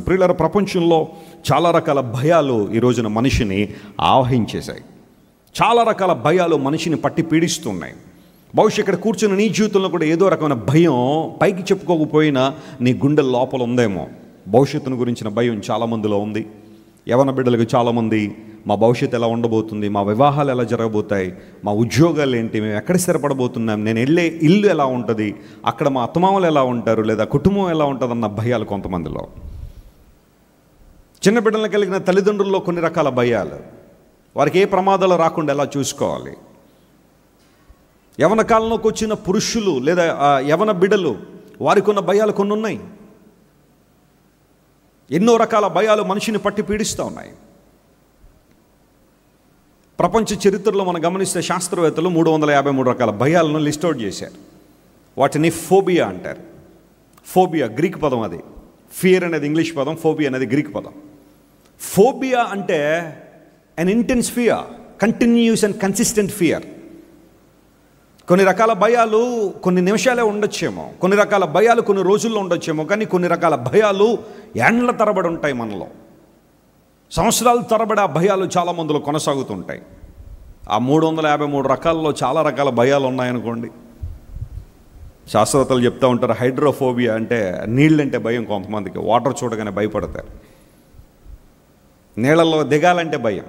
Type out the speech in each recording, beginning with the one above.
ప్రియులారా, ప్రపంచంలో చాలా రకాల భయాలు ఈ రోజున మనిషిని ఆవహించేశాయి. చాలా రకాల భయాలు మనిషిని పట్టి పీడిస్తున్నాయి. బహుశా ఇక్కడ కూర్చున్న నీ జీవితంలో కూడా ఏదో రకమైన భయం పైకి చెప్పుకోకపోయినా నీ గుండెల లోపల ఉందేమో. భవిష్యత్తును గురించిన భయం చాలామందిలో ఉంది. యవన బిడ్డలకు చాలామంది మా భవిష్యత్తు ఎలా ఉండబోతుంది, మా వివాహాలు ఎలా జరగబోతాయి, మా ఉద్యోగాలు ఏంటి, మేము ఎక్కడ స్థిరపడబోతున్నాం, నేను వెళ్ళే ఇల్లు ఎలా ఉంటుంది, అక్కడ మా అత్తమామలు ఎలా ఉంటారు, లేదా కుటుంబం ఎలా ఉంటుందన్న భయాలు కొంతమందిలో. చిన్న బిడ్డలను కలిగిన తల్లిదండ్రుల్లో కొన్ని రకాల భయాలు, వారికి ఏ ప్రమాదాలు రాకుండా ఎలా చూసుకోవాలి. యవన కాలంలోకి వచ్చిన పురుషులు లేదా యవన బిడ్డలు, వారికి ఉన్న భయాలు కొన్ని ఉన్నాయి. ఎన్నో రకాల భయాలు మనిషిని పట్టి పీడిస్తూ ఉన్నాయి. ప్రపంచ చరిత్రలో మనం గమనిస్తే శాస్త్రవేత్తలు 353 రకాల భయాలను లిస్ట్ అవుట్ చేశారు. వాటిని ఫోబియా అంటారు. ఫోబియా గ్రీక్ పదం, అది ఫియర్ అనేది ఇంగ్లీష్ పదం, ఫోబియా అనేది గ్రీక్ పదం. ఫోబియా అంటే an intense fear, continuous and consistent fear. కొన్ని రకాల భయాలు కొన్ని నిమిషాలే ఉండొచ్చేమో, కొన్ని రకాల భయాలు కొన్ని రోజుల్లో ఉండొచ్చేమో, కానీ కొన్ని రకాల భయాలు ఏండ్ల తరబడి ఉంటాయి మనలో. సంవత్సరాల తరబడి ఆ భయాలు చాలా మందిలో కొనసాగుతుంటాయి. ఆ 353 రకాల్లో చాలా రకాల భయాలు ఉన్నాయనుకోండి. శాస్త్రవేత్తలు చెప్తూ ఉంటారు, హైడ్రోఫోబియా అంటే నీళ్ళంటే భయం. కొంతమందికి వాటర్ చూడగానే భయపడతారు. నీళ్ళల్లో దిగాలంటే భయం,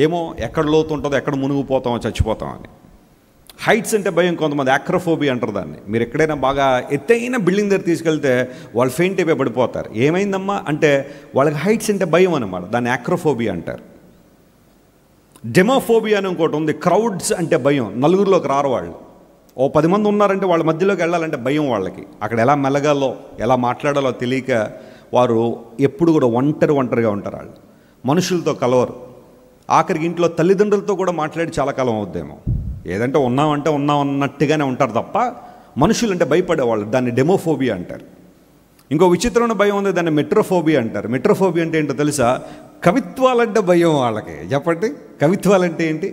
ఏమో ఎక్కడ లోతు ఉంటుందో, ఎక్కడ మునిగిపోతామో, చచ్చిపోతామని. హైట్స్ అంటే భయం, కొంతమంది యాక్రోఫోబియా అంటారు దాన్ని. మీరు ఎక్కడైనా బాగా ఎత్తైన బిల్డింగ్ దగ్గర తీసుకెళ్తే వాళ్ళు ఫెయింట్ అయిపోయి పడిపోతారు. ఏమైందమ్మా అంటే వాళ్ళకి హైట్స్ అంటే భయం అనమాట, దాన్ని యాక్రోఫోబియా అంటారు. డెమోఫోబియా అని ఇంకోటి ఉంది. క్రౌడ్స్ అంటే భయం, నలుగురిలోకి రారు వాళ్ళు. ఓ 10 మంది ఉన్నారంటే వాళ్ళ మధ్యలోకి వెళ్ళాలంటే భయం వాళ్ళకి. అక్కడ ఎలా మెలగాలో ఎలా మాట్లాడాలో తెలియక వారు ఎప్పుడు కూడా ఒంటరిగా ఉంటారు. వాళ్ళు మనుషులతో కలవరు. ఆఖరికి ఇంట్లో తల్లిదండ్రులతో కూడా మాట్లాడి చాలా కాలం అవుద్దేమో. ఏదంటే ఉన్నామంటే ఉన్నాం అన్నట్టుగానే ఉంటారు తప్ప మనుషులంటే భయపడేవాళ్ళు. దాన్ని డెమోఫోబియా అంటారు. ఇంకో విచిత్రమైన భయం ఉంది, దాన్ని మెట్రోఫోబియా అంటారు. మెట్రోఫోబియా అంటే ఏంటో తెలుసా? కవిత్వాలంటే భయం వాళ్ళకి. చెప్పండి, కవిత్వాలంటే ఏంటి?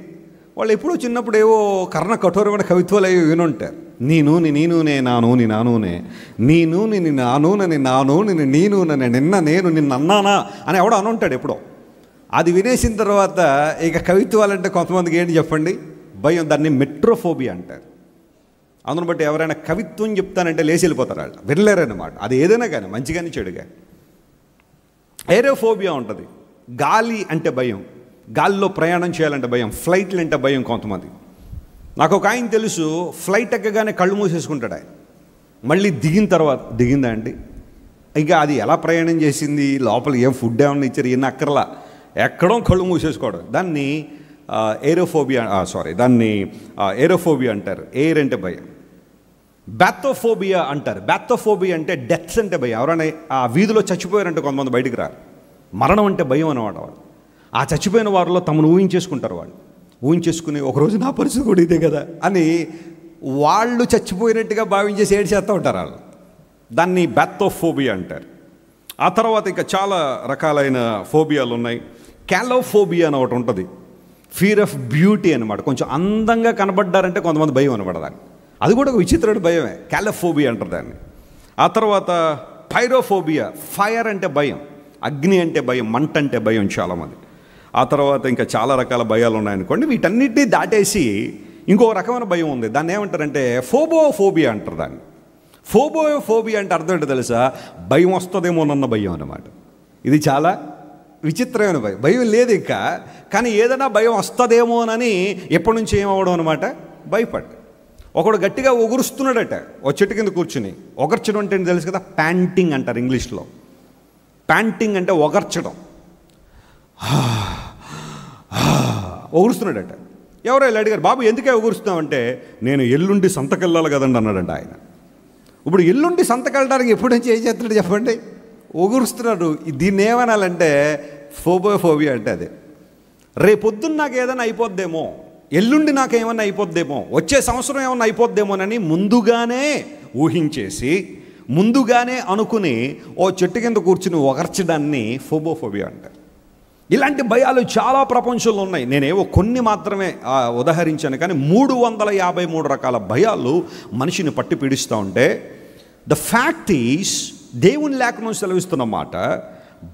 వాళ్ళు ఎప్పుడూ చిన్నప్పుడు ఏవో కర్ణ కఠోరమైన కవిత్వాలు అవి వినుంటారు. నీ నూనె నీ నూనె, నా నూనె నా నూనె, నీ నూనె నీ నా నూనె, నా నూనె నీ నూనె, నిన్న నేను నిన్న అన్నానా అని ఎవడో అనుంటాడు ఎప్పుడో. అది వినేసిన తర్వాత ఇక కవిత్వాలంటే కొంతమందికి ఏంటి చెప్పండి? భయం. దాన్ని మెట్రోఫోబియా అంటారు. అందును బట్టి ఎవరైనా కవిత్వం చెప్తానంటే లేచి వెళ్ళిపోతారు వాళ్ళు, వినలేరన్నమాట. అది ఏదైనా కానీ, మంచిగాని చెడుగా. ఏరోఫోబియా ఉంటుంది. గాలి అంటే భయం, గాలిలో ప్రయాణం చేయాలంటే భయం, ఫ్లైట్లు అంటే భయం కొంతమంది. నాకు ఒక ఆయన తెలుసు, ఫ్లైట్ ఎక్కగానే కళ్ళు మూసేసుకుంటాడు ఆయన. మళ్ళీ దిగిన తర్వాత దిగిందా అండి, ఇంకా అది ఎలా ప్రయాణం చేసింది, లోపల ఏం ఫుడ్ ఏమన్నా ఇచ్చారు, ఎన్ని అక్కర్లా, ఎక్కడో కళ్ళు మూసేసుకోవడం. దాన్ని దాన్ని ఏరోఫోబియా అంటారు. ఎయిర్ అంటే భయం. బ్యాథోఫోబియా అంటారు. బ్యాథోఫోబియా అంటే డెత్స్ అంటే భయం. ఎవరైనా ఆ వీధిలో చచ్చిపోయారంటే కొంతమంది బయటికి రారు. మరణం అంటే భయం అన్నమాట. వాళ్ళు ఆ చచ్చిపోయిన వారిలో తమను ఊహించేసుకుంటారు. వాళ్ళు ఊహించేసుకుని ఒకరోజు నా పరిస్థితి కూడా ఇదే కదా అని వాళ్ళు చచ్చిపోయినట్టుగా భావించేసి ఏడ్చేస్తూ ఉంటారు వాళ్ళు. దాన్ని బ్యాథోఫోబియా అంటారు. ఆ తర్వాత ఇంకా చాలా రకాలైన ఫోబియాలు ఉన్నాయి. క్యాలోఫోబియా అని ఒకటి ఉంటుంది. ఫియర్ ఆఫ్ బ్యూటీ అనమాట. కొంచెం అందంగా కనబడ్డారంటే కొంతమంది భయం అనమాట దాన్ని. అది కూడా ఒక విచిత్రమైన భయమే, క్యాలోఫోబియా అంటారు దాన్ని. ఆ తర్వాత పైరోఫోబియా, ఫైర్ అంటే భయం, అగ్ని అంటే భయం, మంట అంటే భయం చాలామంది. ఆ తర్వాత ఇంకా చాలా రకాల భయాలు ఉన్నాయనుకోండి. వీటన్నిటినీ దాటేసి ఇంకో రకమైన భయం ఉంది. దాన్ని ఏమంటారంటే ఫోబోఫోబియా అంటారు దాన్ని. ఫోబోఫోబియా అంటే అర్థం ఏంటో తెలుసా? భయం వస్తుందేమోనన్న భయం అన్నమాట. ఇది చాలా విచిత్రమైన భయం. భయం లేదు ఇంకా, కానీ ఏదైనా భయం వస్తుందేమోనని ఎప్పటి నుంచి ఏమవడం అనమాట, భయపడ్డ. ఒకడు గట్టిగా ఒగురుస్తున్నాడట ఓ చెట్టు కింద కూర్చుని. ఒగర్చడం అంటే ఏంటి తెలుసు కదా? ప్యాంటింగ్ అంటారు ఇంగ్లీష్లో. ప్యాంటింగ్ అంటే ఒగర్చడం. ఒగురుస్తున్నాడట. ఎవరో ఇలా అడిగారు, బాబు ఎందుకే ఒగురుస్తున్నావంటే, నేను ఎల్లుండి సంతకెళ్ళాలి కదండి అన్నాడంట ఆయన. ఇప్పుడు ఎల్లుండి సంతకెళ్ళడానికి ఎప్పుడు నుంచి ఏం చేస్తున్నాడు చెప్పండి? ఒగురుస్తున్నాడు. దీన్ని ఏమనాలంటే ఫోబోఫోబియా అంటే అదే. రేపొద్దున్న నాకు ఏదైనా అయిపోద్దేమో, ఎల్లుండి నాకు ఏమన్నా అయిపోద్దేమో, వచ్చే సంవత్సరం ఏమన్నా అయిపోద్దేమోనని ముందుగానే ఊహించేసి ముందుగానే అనుకుని ఓ చెట్టు కింద కూర్చుని ఒగర్చడాన్ని ఫోబోఫోబియా అంటారు. ఇలాంటి భయాలు చాలా ప్రపంచంలో ఉన్నాయి. నేనేవో కొన్ని మాత్రమే ఉదాహరించాను, కానీ 353 రకాల భయాలు మనిషిని పట్టి పీడిస్తూ ఉంటే ద ఫ్యాక్ట్ ఈస్, దేవుని లేఖనం సెలవిస్తున్న మాట,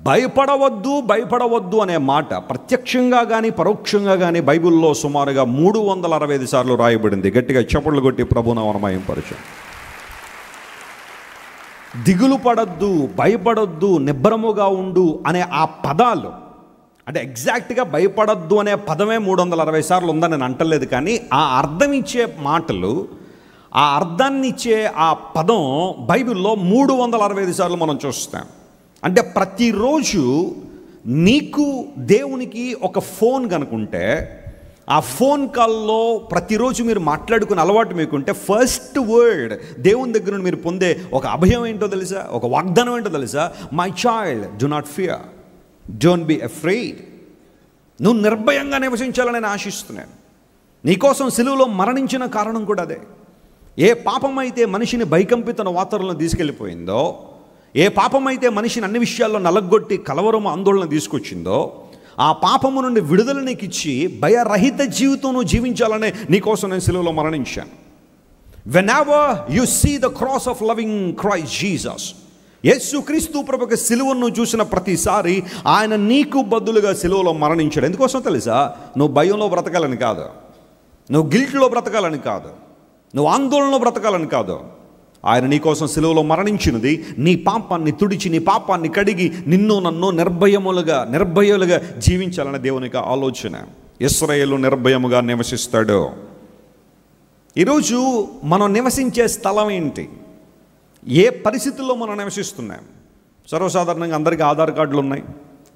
భయపడవద్దు భయపడవద్దు అనే మాట ప్రత్యక్షంగా కానీ పరోక్షంగా కానీ బైబిల్లో సుమారుగా 365 సార్లు రాయబడింది. గట్టిగా చప్పట్లు కొట్టి ప్రభునామమున మహిమపరచు. దిగులు పడద్దు, భయపడొద్దు, నిబ్బరముగా ఉండు అనే ఆ పదాలు, అంటే ఎగ్జాక్ట్గా భయపడద్దు అనే పదమే 360 సార్లు ఉందని నేను అంటలేదు, కానీ ఆ అర్థం ఇచ్చే మాటలు, ఆ అర్థాన్ని ఇచ్చే ఆ పదం బైబిల్లో 365 సార్లు మనం చూస్తాం. అంటే ప్రతిరోజు నీకు దేవునికి ఒక ఫోన్ కనుకుంటే, ఆ ఫోన్ కాల్లో ప్రతిరోజు మీరు మాట్లాడుకునే అలవాటు మీకుంటే, ఫస్ట్ వర్డ్ దేవుని దగ్గర నుండి మీరు పొందే ఒక అభయం ఏంటో తెలుసా, ఒక వాగ్దానం ఏంటో తెలుసా? My child, do not fear, don't be afraid. నువ్వు నిర్భయంగా నివసించాలని నేను ఆశిస్తున్నాను. నీకోసం సిలువలో మరణించిన కారణం కూడా అదే. ఏ పాపం అయితే మనిషిని భయకంపిత వాతావరణంలో తీసుకెళ్ళిపోయిందో, ఏ పాపం అయితే మనిషిని అన్ని విషయాల్లో నలగొట్టి కలవరము ఆందోళన తీసుకొచ్చిందో, ఆ పాపము నుండి విడుదల నీకు ఇచ్చి భయరహిత జీవితం నువ్వు జీవించాలనే నీకోసం నేను సిలువలో మరణించాను. Whenever you see the cross of loving Christ Jesus, యేసుక్రీస్తు ప్రభువుకి సిలువను చూసిన ప్రతిసారి ఆయన నీకు బదులుగా సిలువలో మరణించాడు. ఎందుకోసం తెలుసా? నువ్వు భయంలో బ్రతకాలని కాదు, నువ్వు గిల్ట్లో బ్రతకాలని కాదు, నువ్వు ఆందోళనలో బ్రతకాలని కాదు. ఆయన నీకోసం సిలువలో మరణించినది నీ పాపాన్ని తుడిచి, నీ పాపాన్ని కడిగి, నిన్ను నన్ను నిర్భయులుగా జీవించాలనే దేవునికి ఆలోచన. ఇశ్రాయేలు నిర్భయముగా నివసిస్తాడు. ఈరోజు మనం నివసించే స్థలం ఏంటి? ఏ పరిస్థితుల్లో మనం నివసిస్తున్నాం? సర్వసాధారణంగా అందరికీ ఆధార్ కార్డులు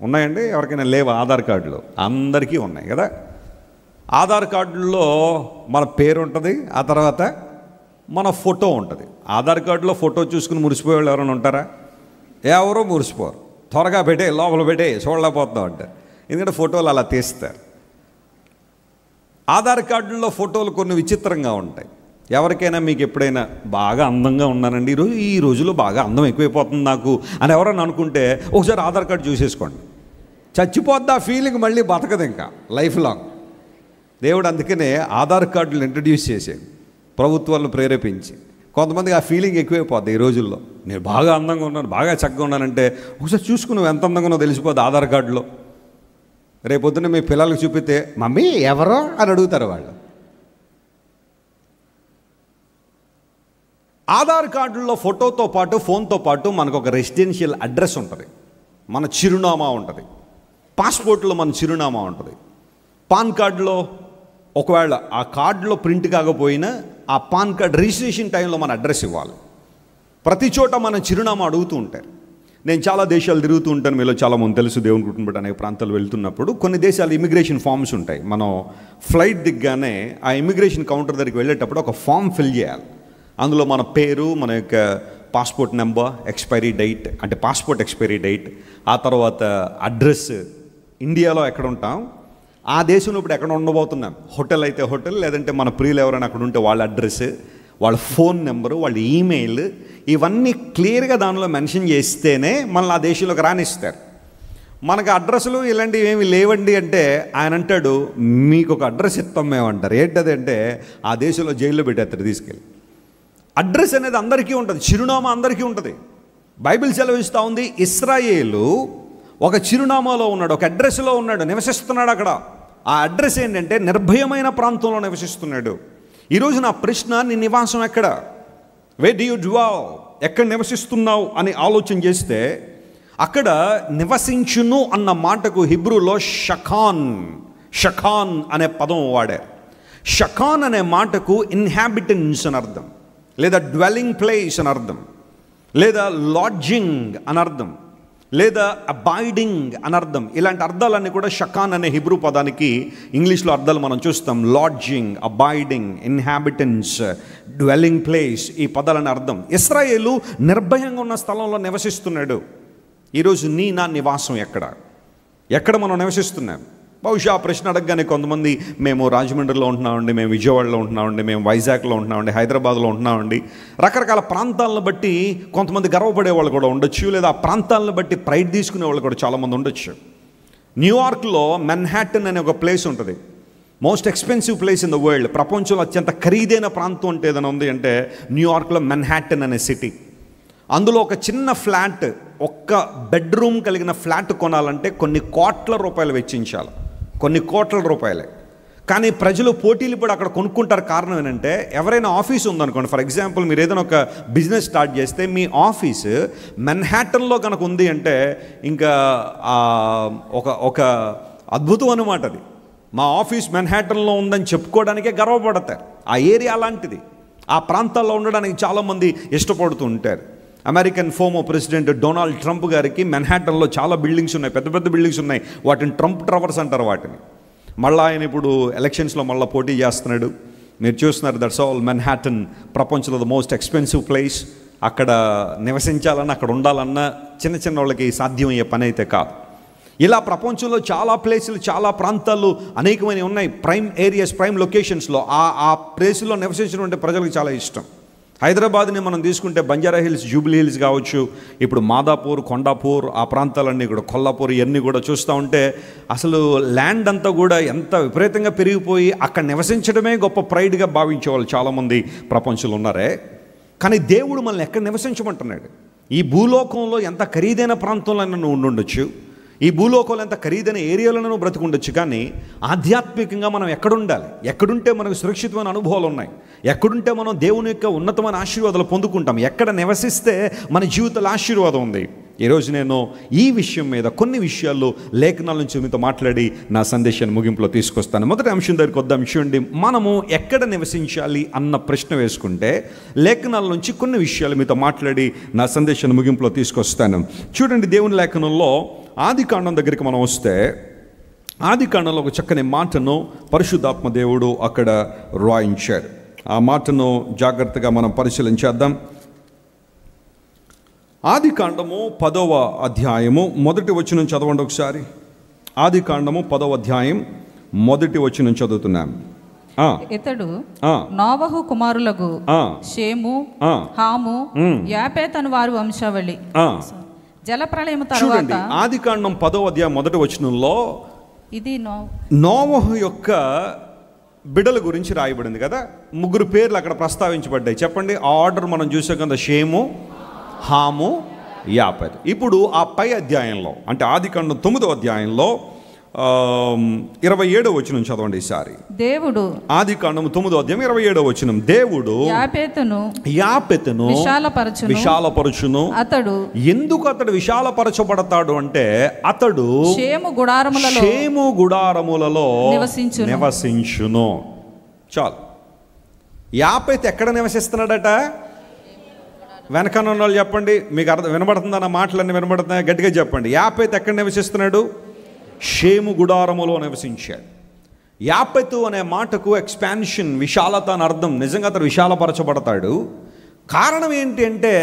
ఉన్నాయండి. ఎవరికైనా లేవా ఆధార్ కార్డులు? అందరికీ ఉన్నాయి కదా. ఆధార్ కార్డుల్లో మన పేరు ఉంటుంది, ఆ తర్వాత మన ఫోటో ఉంటుంది. ఆధార్ కార్డులో ఫోటో చూసుకుని మురిసిపోయే వాళ్ళు ఎవరైనా ఉంటారా? ఎవరో మురిసిపోరు. త్వరగా పెట్టే, లోపల పెట్టే, చూడలేకపోతాం అంటారు. ఎందుకంటే ఫోటోలు అలా తీస్తారు. ఆధార్ కార్డుల్లో ఫోటోలు కొన్ని విచిత్రంగా ఉంటాయి. ఎవరికైనా మీకు ఎప్పుడైనా బాగా అందంగా ఉన్నానండి, ఈ రోజుల్లో బాగా అందం ఎక్కువైపోతుంది నాకు అని ఎవరైనా అనుకుంటే ఒకసారి ఆధార్ కార్డు చూసేసుకోండి. చచ్చిపోద్ది ఆ ఫీలింగ్, మళ్ళీ బతకదు ఇంకా లైఫ్ లాంగ్. దేవుడు అందుకనే ఆధార్ కార్డులు ఇంట్రడ్యూస్ చేశాడు, ప్రభుత్వాలను ప్రేరేపించి. కొంతమందికి ఆ ఫీలింగ్ ఎక్కువైపోద్ది ఈ రోజుల్లో. నేను బాగా అందంగా ఉన్నాను, బాగా చక్కగా ఉన్నానంటే ఒకసారి చూసుకుని నువ్వు ఎంత అందంగా ఉన్నావు తెలిసిపోద్ది ఆధార్ కార్డులో. రేపొద్దున మీ పిల్లలకు చూపితే మమ్మీ ఎవరో అని అడుగుతారు వాళ్ళు. ఆధార్ కార్డుల్లో ఫోటోతో పాటు, ఫోన్తో పాటు మనకు ఒక రెసిడెన్షియల్ అడ్రస్ ఉంటుంది, మన చిరునామా ఉంటుంది. పాస్పోర్ట్లో మన చిరునామా ఉంటుంది. పాన్ కార్డులో ఒకవేళ ఆ కార్డులో ప్రింట్ కాకపోయినా ఆ పాన్ కార్డ్ రిజిస్ట్రేషన్ టైంలో మన అడ్రస్ ఇవ్వాలి. ప్రతి చోట మన చిరునామా అడుగుతూ ఉంటారు. నేను చాలా దేశాలు తిరుగుతూ ఉంటాను, మీలో చాలామంది తెలుసు, దేవుని కుటుంబం అనేక ప్రాంతాలు వెళ్తున్నప్పుడు కొన్ని దేశాలు ఇమిగ్రేషన్ ఫామ్స్ ఉంటాయి. మనం ఫ్లైట్ దిగ్గానే ఆ ఇమిగ్రేషన్ కౌంటర్ దగ్గరికి వెళ్ళేటప్పుడు ఒక ఫామ్ ఫిల్ చేయాలి. అందులో మన పేరు, మన యొక్క పాస్పోర్ట్ నెంబర్, ఎక్స్పైరీ డేట్ అంటే పాస్పోర్ట్ ఎక్స్పైరీ డేట్, ఆ తర్వాత అడ్రస్, ఇండియాలో ఎక్కడ ఉంటాం, ఆ దేశంలో ఇప్పుడు ఎక్కడ ఉండబోతున్నాం, హోటల్ అయితే హోటల్, లేదంటే మన ప్రియులు ఎవరైనా అక్కడ ఉంటే వాళ్ళ అడ్రస్, వాళ్ళ ఫోన్ నెంబరు, వాళ్ళ ఈమెయిల్, ఇవన్నీ క్లియర్గా దానిలో మెన్షన్ చేస్తేనే మనల్ని ఆ దేశంలోకి రానిస్తారు. మనకు అడ్రస్లు ఇలాంటివి ఏమి లేవండి అంటే ఆయన అంటాడు మీకు ఒక అడ్రస్ ఇస్తాం మేమంటారు. ఏంటది అంటే ఆ దేశంలో జైల్లో పెట్టేస్తారు తీసుకెళ్ళి. అడ్రస్ అనేది అందరికీ ఉంటుంది, చిరునామా అందరికీ ఉంటుంది. బైబిల్ సెలవిస్తూ ఉంది, ఇశ్రాయేలు ఒక చిరునామాలో ఉన్నాడు, ఒక అడ్రస్లో ఉన్నాడు, నివసిస్తున్నాడు అక్కడ. ఆ అడ్రస్ ఏంటంటే నిర్భయమైన ప్రాంతంలో నివసిస్తున్నాడు. ఈరోజు నా ప్రశ్న, నీ నివాసం ఎక్కడ? Wear do you dwell? ఎక్కడ నివసిస్తున్నావు అని ఆలోచన చేస్తే, అక్కడ నివసించును అన్న మాటకు హిబ్రూలో షఖాన్ అనే పదం వాడారు. షఖాన్ అనే మాటకు ఇన్హాబిటెన్స్ అని అర్థం, లేదా డ్వెల్లింగ్ ప్లేస్ అని అర్థం, లేదా లాడ్జింగ్ అని అర్థం, లేదా అబాయిడింగ్ అని అర్థం. ఇలాంటి అర్థాలన్నీ కూడా షఖాన్ అనే హిబ్రూ పదానికి ఇంగ్లీష్లో అర్థాలు మనం చూస్తాం. లాడ్జింగ్, అబాయిడింగ్, ఇన్హాబిటెన్స్, డ్వెల్లింగ్ ప్లేస్, ఈ పదాలని అర్థం. ఇశ్రాయేలు నిర్భయంగా ఉన్న స్థలంలో నివసిస్తున్నాడు. ఈరోజు నా నివాసం ఎక్కడ మనం నివసిస్తున్నాం? బహుశా ఆ ప్రశ్న అడగగానే కొంతమంది మేము రాజమండ్రిలో ఉంటున్నామండి, మేము విజయవాడలో ఉంటున్నామండి, మేము వైజాగ్లో ఉంటున్నామండి, హైదరాబాద్లో ఉంటున్నామండి. రకరకాల ప్రాంతాలను బట్టి కొంతమంది గర్వపడే వాళ్ళు కూడా ఉండొచ్చు, లేదా ఆ ప్రాంతాలను బట్టి ప్రైడ్ తీసుకునే వాళ్ళు కూడా చాలామంది ఉండొచ్చు. న్యూయార్క్లో మెన్హాటన్ అనే ఒక ప్లేస్ ఉంటుంది, most expensive place in the world. ప్రపంచంలో అత్యంత ఖరీదైన ప్రాంతం అంటే ఏదైనా ఉంది అంటే న్యూయార్క్లో మెన్హాటన్ అనే సిటీ. అందులో ఒక చిన్న ఫ్లాట్, ఒక్క బెడ్రూమ్ కలిగిన ఫ్లాట్ కొనాలంటే కొన్ని కోట్ల రూపాయలు వెచ్చించాలి, కొన్ని కోట్ల రూపాయలే. కానీ ప్రజలు పోటీలు పడి అక్కడ కొనుక్కుంటారు. కారణం ఏంటంటే, ఎవరైనా ఆఫీస్ ఉందనుకోండి, ఫర్ ఎగ్జాంపుల్ మీరు ఏదైనా ఒక బిజినెస్ స్టార్ట్ చేస్తే మీ ఆఫీస్ మెన్హాటన్లో కనుక ఉంది అంటే ఇంకా ఒక అద్భుతం అన్నమాట అది. మా ఆఫీస్ మెన్హాటన్లో ఉందని చెప్పుకోవడానికే గర్వపడతారు. ఆ ఏరియా అలాంటిది. ఆ ప్రాంతాల్లో ఉండడానికి చాలామంది ఇష్టపడుతూ ఉంటారు. American former president Donald Trump గారికి మెన్హాటన్లో చాలా బిల్డింగ్స్ ఉన్నాయి, పెద్ద పెద్ద బిల్డింగ్స్ ఉన్నాయి. వాటిని ట్రంప్ టవర్స్ అంటారు వాటిని. మళ్ళీ ఆయన ఇప్పుడు ఎలక్షన్స్లో మళ్ళీ పోటీ చేస్తున్నాడు. మీరు చూస్తున్నారు, దట్స్ ఆల్ మెన్హాటన్ ప్రపంచంలో ద మోస్ట్ ఎక్స్పెన్సివ్ ప్లేస్. అక్కడ నివసించాలన్నా, అక్కడ ఉండాలన్నా చిన్న చిన్న వాళ్ళకి సాధ్యమయ్యే పని అయితే కాదు. ఇలా ప్రపంచంలో చాలా ప్లేసులు, చాలా ప్రాంతాలు అనేకమైనవి ఉన్నాయి. ప్రైమ్ ఏరియాస్, ప్రైమ్ లొకేషన్స్లో ఆ ప్లేసుల్లో నివసించడం అంటే ప్రజలకు చాలా ఇష్టం. హైదరాబాద్ని మనం తీసుకుంటే బంజారా హిల్స్, జూబ్లీ హిల్స్ కావచ్చు, ఇప్పుడు మాదాపూర్, కొండాపూర్, ఆ ప్రాంతాలన్నీ కూడా, కొల్లాపూర్, ఇవన్నీ కూడా చూస్తూ ఉంటే అసలు ల్యాండ్ అంతా కూడా ఎంత విపరీతంగా పెరిగిపోయి అక్కడ నివసించడమే గొప్ప ప్రైడ్గా భావించే వాళ్ళు చాలామంది ప్రపంచంలో ఉన్నారే. కానీ దేవుడు మనల్ని ఎక్కడ నివసించమంటున్నాడు? ఈ భూలోకంలో ఎంత ఖరీదైన ప్రాంతంలో నువ్వు ఉండుండొచ్చు, ఈ భూలోకంలో ఎంత ఖరీదైన ఏరియాలను బ్రతుకుండొచ్చు, కానీ ఆధ్యాత్మికంగా మనం ఎక్కడుండాలి? ఎక్కడుంటే మనకు సురక్షితమైన అనుభవాలు ఉన్నాయి? ఎక్కడుంటే మనం దేవుని యొక్క ఉన్నతమైన ఆశీర్వాదాలు పొందుకుంటాం? ఎక్కడ నివసిస్తే మన జీవితంలో ఆశీర్వాదం ఉంది? ఈరోజు నేను ఈ విషయం మీద కొన్ని విషయాల్లో లేఖనాల నుంచి మీతో మాట్లాడి నా సందేశాన్ని ముగింపులో తీసుకొస్తాను. మొదటి అంశం దగ్గరికి వద్దాం. చూడండి, మనము ఎక్కడ నివసించాలి అన్న ప్రశ్న వేసుకుంటే లేఖనాల నుంచి కొన్ని విషయాలు మీతో మాట్లాడి నా సందేశాన్ని ముగింపులో తీసుకొస్తాను. చూడండి, దేవుని లేఖనంలో ఆదికాండం దగ్గరికి మనం వస్తే, ఆదికాండంలో ఒక చక్కని మాటను పరిశుద్ధాత్మ దేవుడు అక్కడ రాయించారు. ఆ మాటను జాగ్రత్తగా మనం పరిశీలించేద్దాం. ఆదికాండము 10వ అధ్యాయము మొదటి వచనం చదవండి ఒకసారి. ఆదికాండము 10వ అధ్యాయం మొదటి వచనం చదువుతున్నాం. ఇతడు నోవహు కుమారులకు షేము, హాము, యాపేతు అను వారి వంశావళి. జలప్రళయము తరువాత ఆదికాండం 10వ అధ్యాయం మొదటి వచనంలో ఇది నోవహు యొక్క బిడ్డల గురించి రాయబడింది కదా. ముగ్గురు పేర్లు అక్కడ ప్రస్తావించబడ్డాయి. చెప్పండి, ఆ ఆర్డర్ మనం చూసాం కదా: షేము, హాము, యాపెతు. ఇప్పుడు ఆ పై అధ్యాయంలో, అంటే ఆదికాండం 9వ అధ్యాయంలో 27వ వచనం చదవండి ఈసారి. దేవుడు, ఆదికాండం 9వ అధ్యాయం 27వ వచనం, దేవుడు యాపెతును విశాలపరచును. అతడు ఎందుకు అతడు విశాలపరచబడతాడు అంటే, అతడు షేము గుడారములలో నివసించును. చాలు. యాపెతు ఎక్కడ నివసిస్తున్నాడట? వెనకన్న వాళ్ళు చెప్పండి, మీకు అర్థం వినబడుతుందా? నా మాటలన్నీ వినబడుతున్నాయి? గట్టిగా చెప్పండి. యాపెతు ఎక్కడ నివసిస్తున్నాడు? షేము గుడారములో నివసించాడు. యాపెతు అనే మాటకు ఎక్స్పాన్షన్, విశాలత అని అర్థం. నిజంగా అతడు విశాలపరచబడతాడు. కారణం ఏంటి అంటే,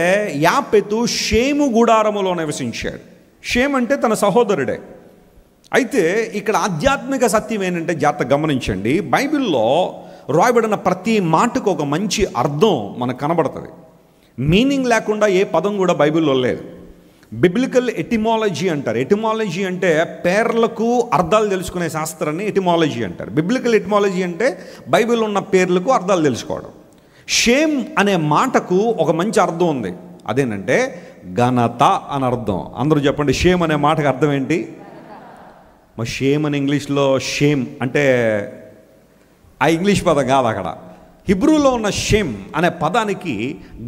యాపెతు షేము గుడారములో నివసించాడు. షేమ్ అంటే తన సహోదరుడే. అయితే ఇక్కడ ఆధ్యాత్మిక సత్యం ఏంటంటే, జాగ్రత్తగా గమనించండి, బైబిల్లో రాయబడిన ప్రతి మాటకు ఒక మంచి అర్థం మనకు కనబడుతుంది. మీనింగ్ లేకుండా ఏ పదం కూడా బైబిల్లో లేదు. బిబ్లికల్ ఎటిమాలజీ అంటారు. ఎటిమాలజీ అంటే పేర్లకు అర్థాలు తెలుసుకునే శాస్త్రాన్ని ఎటిమాలజీ అంటారు. బిబ్లికల్ ఎటిమాలజీ అంటే బైబిల్లో ఉన్న పేర్లకు అర్థాలు తెలుసుకోవడం. షేమ్ అనే మాటకు ఒక మంచి అర్థం ఉంది. అదేంటంటే ఘనత అని అర్థం. అందరూ చెప్పండి, షేమ్ అనే మాటకు అర్థం ఏంటి? మా షేమ్ అని ఇంగ్లీష్లో షేమ్ అంటే ఆ ఇంగ్లీష్ పదం కాదు. అక్కడ హిబ్రూలో ఉన్న షేమ్ అనే పదానికి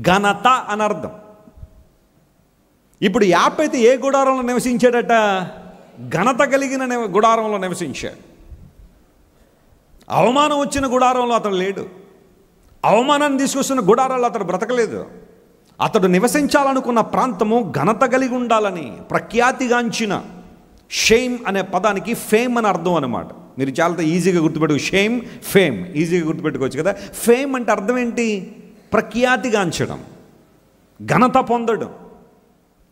ఘనత అని అర్థం. ఇప్పుడు యాపెతు ఏ గుడారంలో నివసించాడట? ఘనత కలిగిన గుడారంలో నివసించాడు. అవమానం వచ్చిన గుడారంలో అతడు లేడు. అవమానాన్ని తీసుకొస్తున్న గుడారాల్లో అతడు బ్రతకలేదు. అతడు నివసించాలనుకున్న ప్రాంతము ఘనత కలిగి ఉండాలని ప్రఖ్యాతిగాంచిన షేమ్ అనే పదానికి ఫేమ్ అని అర్థం అనమాట. మీరు చాలా ఈజీగా గుర్తుపెట్టుకో. షేమ్, ఫేమ్ ఈజీగా గుర్తుపెట్టుకోవచ్చు కదా. ఫేమ్ అంటే అర్థం ఏంటి? ప్రఖ్యాతిగాంచడం, ఘనత పొందడం.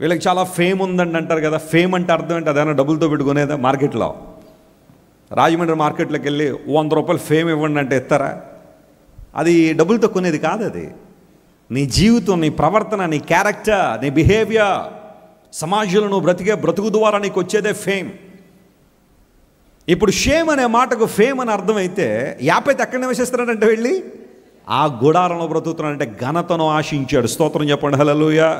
వీళ్ళకి చాలా ఫేమ్ ఉందండి అంటారు కదా. ఫేమ్ అంటే అర్థం ఏంటి? అదేనా డబ్బులతో పెట్టుకునేదా? మార్కెట్లో, రాజమండ్రి మార్కెట్లోకి వెళ్ళి 100 రూపాయలు ఫేమ్ ఇవ్వండి అంటే ఇస్తారా? అది డబ్బులతో కొనేది కాదు. అది నీ జీవితం, నీ ప్రవర్తన, నీ క్యారెక్టర్, నీ బిహేవియర్, సమాజంలో నువ్వు బ్రతికే బ్రతుకు ద్వారా నీకు వచ్చేదే ఫేమ్. ఇప్పుడు షేమ్ అనే మాటకు ఫేమ్ అని అర్థమైతే, యాపెతు ఎక్కడ నివసిస్తున్నాడంటే వెళ్ళి ఆ గుడారంలో బ్రతుకుతున్నాడంటే ఘనతను ఆశించాడు. స్తోత్రం చెప్పండి, హల్లెలూయా.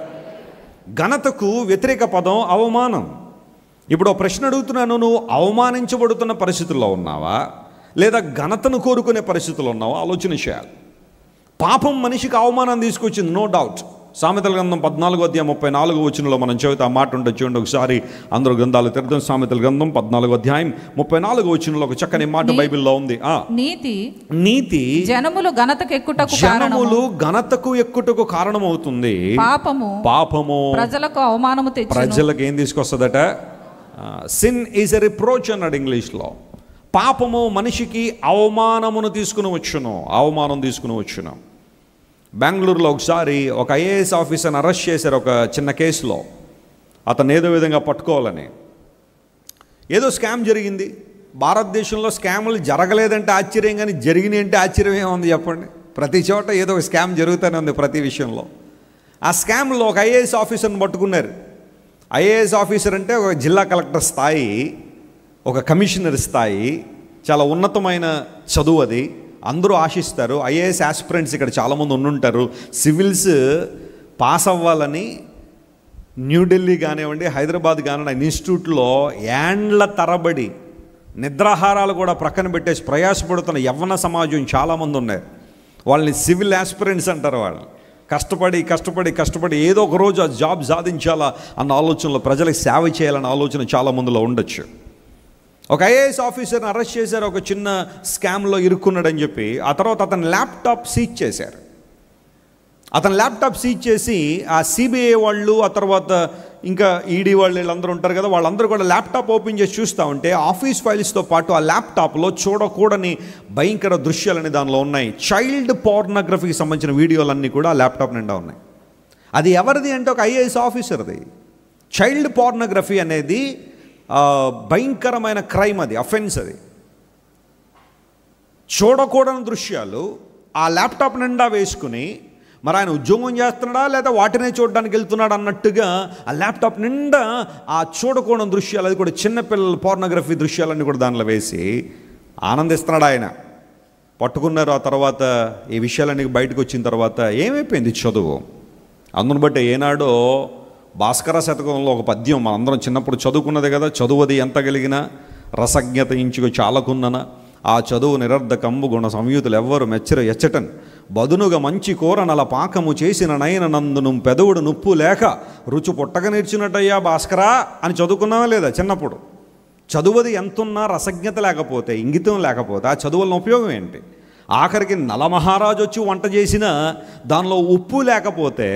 ఘనతకు వ్యతిరేక పదం అవమానం. ఇప్పుడు ఒక ప్రశ్న అడుగుతున్నాను, నువ్వు అవమానించబడుతున్న పరిస్థితుల్లో ఉన్నావా లేదా ఘనతను కోరుకునే పరిస్థితుల్లో ఉన్నావా? ఆలోచన చేయాలి. పాపం మనిషికి అవమానం తీసుకొచ్చింది, నో డౌట్. సామెతల గ్రంథం 14:34 మనం చదివితే ఆ మాట ఉంటుంది చూడండి ఒకసారి. అందరూ గ్రంథాలు తెరదాం. సామెతల గ్రంథం 14:34 ఒక చక్కని మాట బైబిల్లో ఉంది. నీతి జనములు ఘనతకు ఎక్కుటకు కారణమవుతుంది. పాపము ప్రజలకు ఏం తీసుకొస్తుందట? సిన్ ఈజ్ ఎ రిప్రోచ్ అన్నాడు ఇంగ్లీష్లో. పాపము మనిషికి అవమానం తీసుకుని వచ్చును. బెంగళూరులో ఒకసారి ఒక ఐఏఎస్ ఆఫీసర్ని అరెస్ట్ చేశారు ఒక చిన్న కేసులో. అతను ఏదో విధంగా పట్టుకోవాలని. ఏదో స్కామ్ జరిగింది. భారతదేశంలో స్కాములు జరగలేదంటే ఆశ్చర్యం, కానీ జరిగినాయి అంటే ఆశ్చర్యం ఏముంది చెప్పండి? ప్రతి చోట ఏదో ఒక స్కామ్ జరుగుతూనే ఉంది ప్రతి విషయంలో. ఆ స్కామ్లో ఒక ఐఏఎస్ ఆఫీసర్ని పట్టుకున్నారు. ఐఏఎస్ ఆఫీసర్ అంటే ఒక జిల్లా కలెక్టర్ స్థాయి, ఒక కమిషనర్ స్థాయి, చాలా ఉన్నతమైన చదువు అది. అందరూ ఆశిస్తారు. ఐఏఎస్ ఆస్పిరెంట్స్ ఇక్కడ చాలామంది ఉండుంటారు. సివిల్స్ పాస్ అవ్వాలని న్యూఢిల్లీ కానివ్వండి, హైదరాబాద్ కానివ్వండి ఇన్స్టిట్యూట్లో ఏండ్ల తరబడి నిద్రాహారాలు కూడా ప్రక్కన పెట్టేసి ప్రయాసపడుతున్న యవ్వన సమాజం చాలామంది ఉన్నారు. వాళ్ళని సివిల్ ఆస్పిరెంట్స్ అంటారు. వాళ్ళు కష్టపడి ఏదో ఒక రోజు ఆ జాబ్ సాధించాలా అన్న ఆలోచనలో, ప్రజలకు సేవ చేయాలన్న ఆలోచన చాలామందిలో ఉండొచ్చు. ఒక ఐఏఎస్ ఆఫీసర్ని అరెస్ట్ చేశారు ఒక చిన్న స్కామ్లో ఇరుక్కున్నాడని చెప్పి. ఆ తర్వాత అతని ల్యాప్టాప్ సీజ్ చేశారు. అతని ల్యాప్టాప్ సీజ్ చేసి ఆ సిబిఐ వాళ్ళు, ఆ తర్వాత ఇంకా ఈడీ వాళ్ళు, వీళ్ళందరూ ఉంటారు కదా, వాళ్ళందరూ కూడా ల్యాప్టాప్ ఓపెన్ చేసి చూస్తూ ఉంటే ఆఫీస్ ఫైల్స్తో పాటు ఆ ల్యాప్టాప్లో చూడకూడని భయంకర దృశ్యాలని దానిలో ఉన్నాయి. చైల్డ్ పోర్నోగ్రఫీకి సంబంధించిన వీడియోలన్నీ కూడా ఆ ల్యాప్టాప్ నిండా ఉన్నాయి. అది ఎవరిది అంటే ఒక ఐఏఎస్ ఆఫీసర్ది. చైల్డ్ పోర్నోగ్రఫీ అనేది భయంకరమైన క్రైమ్, అది అఫెన్స్. అది చూడకూడని దృశ్యాలు ఆ ల్యాప్టాప్ నిండా వేసుకుని, మరి ఆయన ఉద్యోగం చేస్తున్నాడా లేదా వాటినే చూడడానికి వెళ్తున్నాడు అన్నట్టుగా ఆ ల్యాప్టాప్ నిండా ఆ చూడకూడని దృశ్యాలు, అది కూడా చిన్నపిల్లల పోర్నోగ్రఫీ దృశ్యాలన్నీ కూడా దానిలో వేసి ఆనందిస్తున్నాడు ఆయన. పట్టుకున్నారు. ఆ తర్వాత ఈ విషయాలన్నీ బయటకు వచ్చిన తర్వాత ఏమైపోయింది చదువు? అందును బట్టి ఏనాడో భాస్కర శతకంలో ఒక పద్యం మనందరం చిన్నప్పుడు చదువుకున్నదే కదా. చదువుది ఎంత కలిగిన రసజ్ఞత ఇంచుకు చాలకున్నన, ఆ చదువు నిరర్ధకంబు గుణ సంయుతులు ఎవ్వరు మెచ్చరు ఎచ్చటన్, బదునుగా మంచి కూర నల పాకము చేసిన నయన నందును పెదవుడు నుప్పు లేక రుచి పుట్టక నేర్చినట్టయ్యా భాస్కరా అని చదువుకున్నావా లేదా చిన్నప్పుడు? చదువుది ఎంతున్నా రసజ్ఞత లేకపోతే, ఇంగితం లేకపోతే ఆ చదువుల ఉపయోగం ఏంటి? ఆఖరికి నలమహారాజు వచ్చి వంట చేసినా దానిలో ఉప్పు లేకపోతే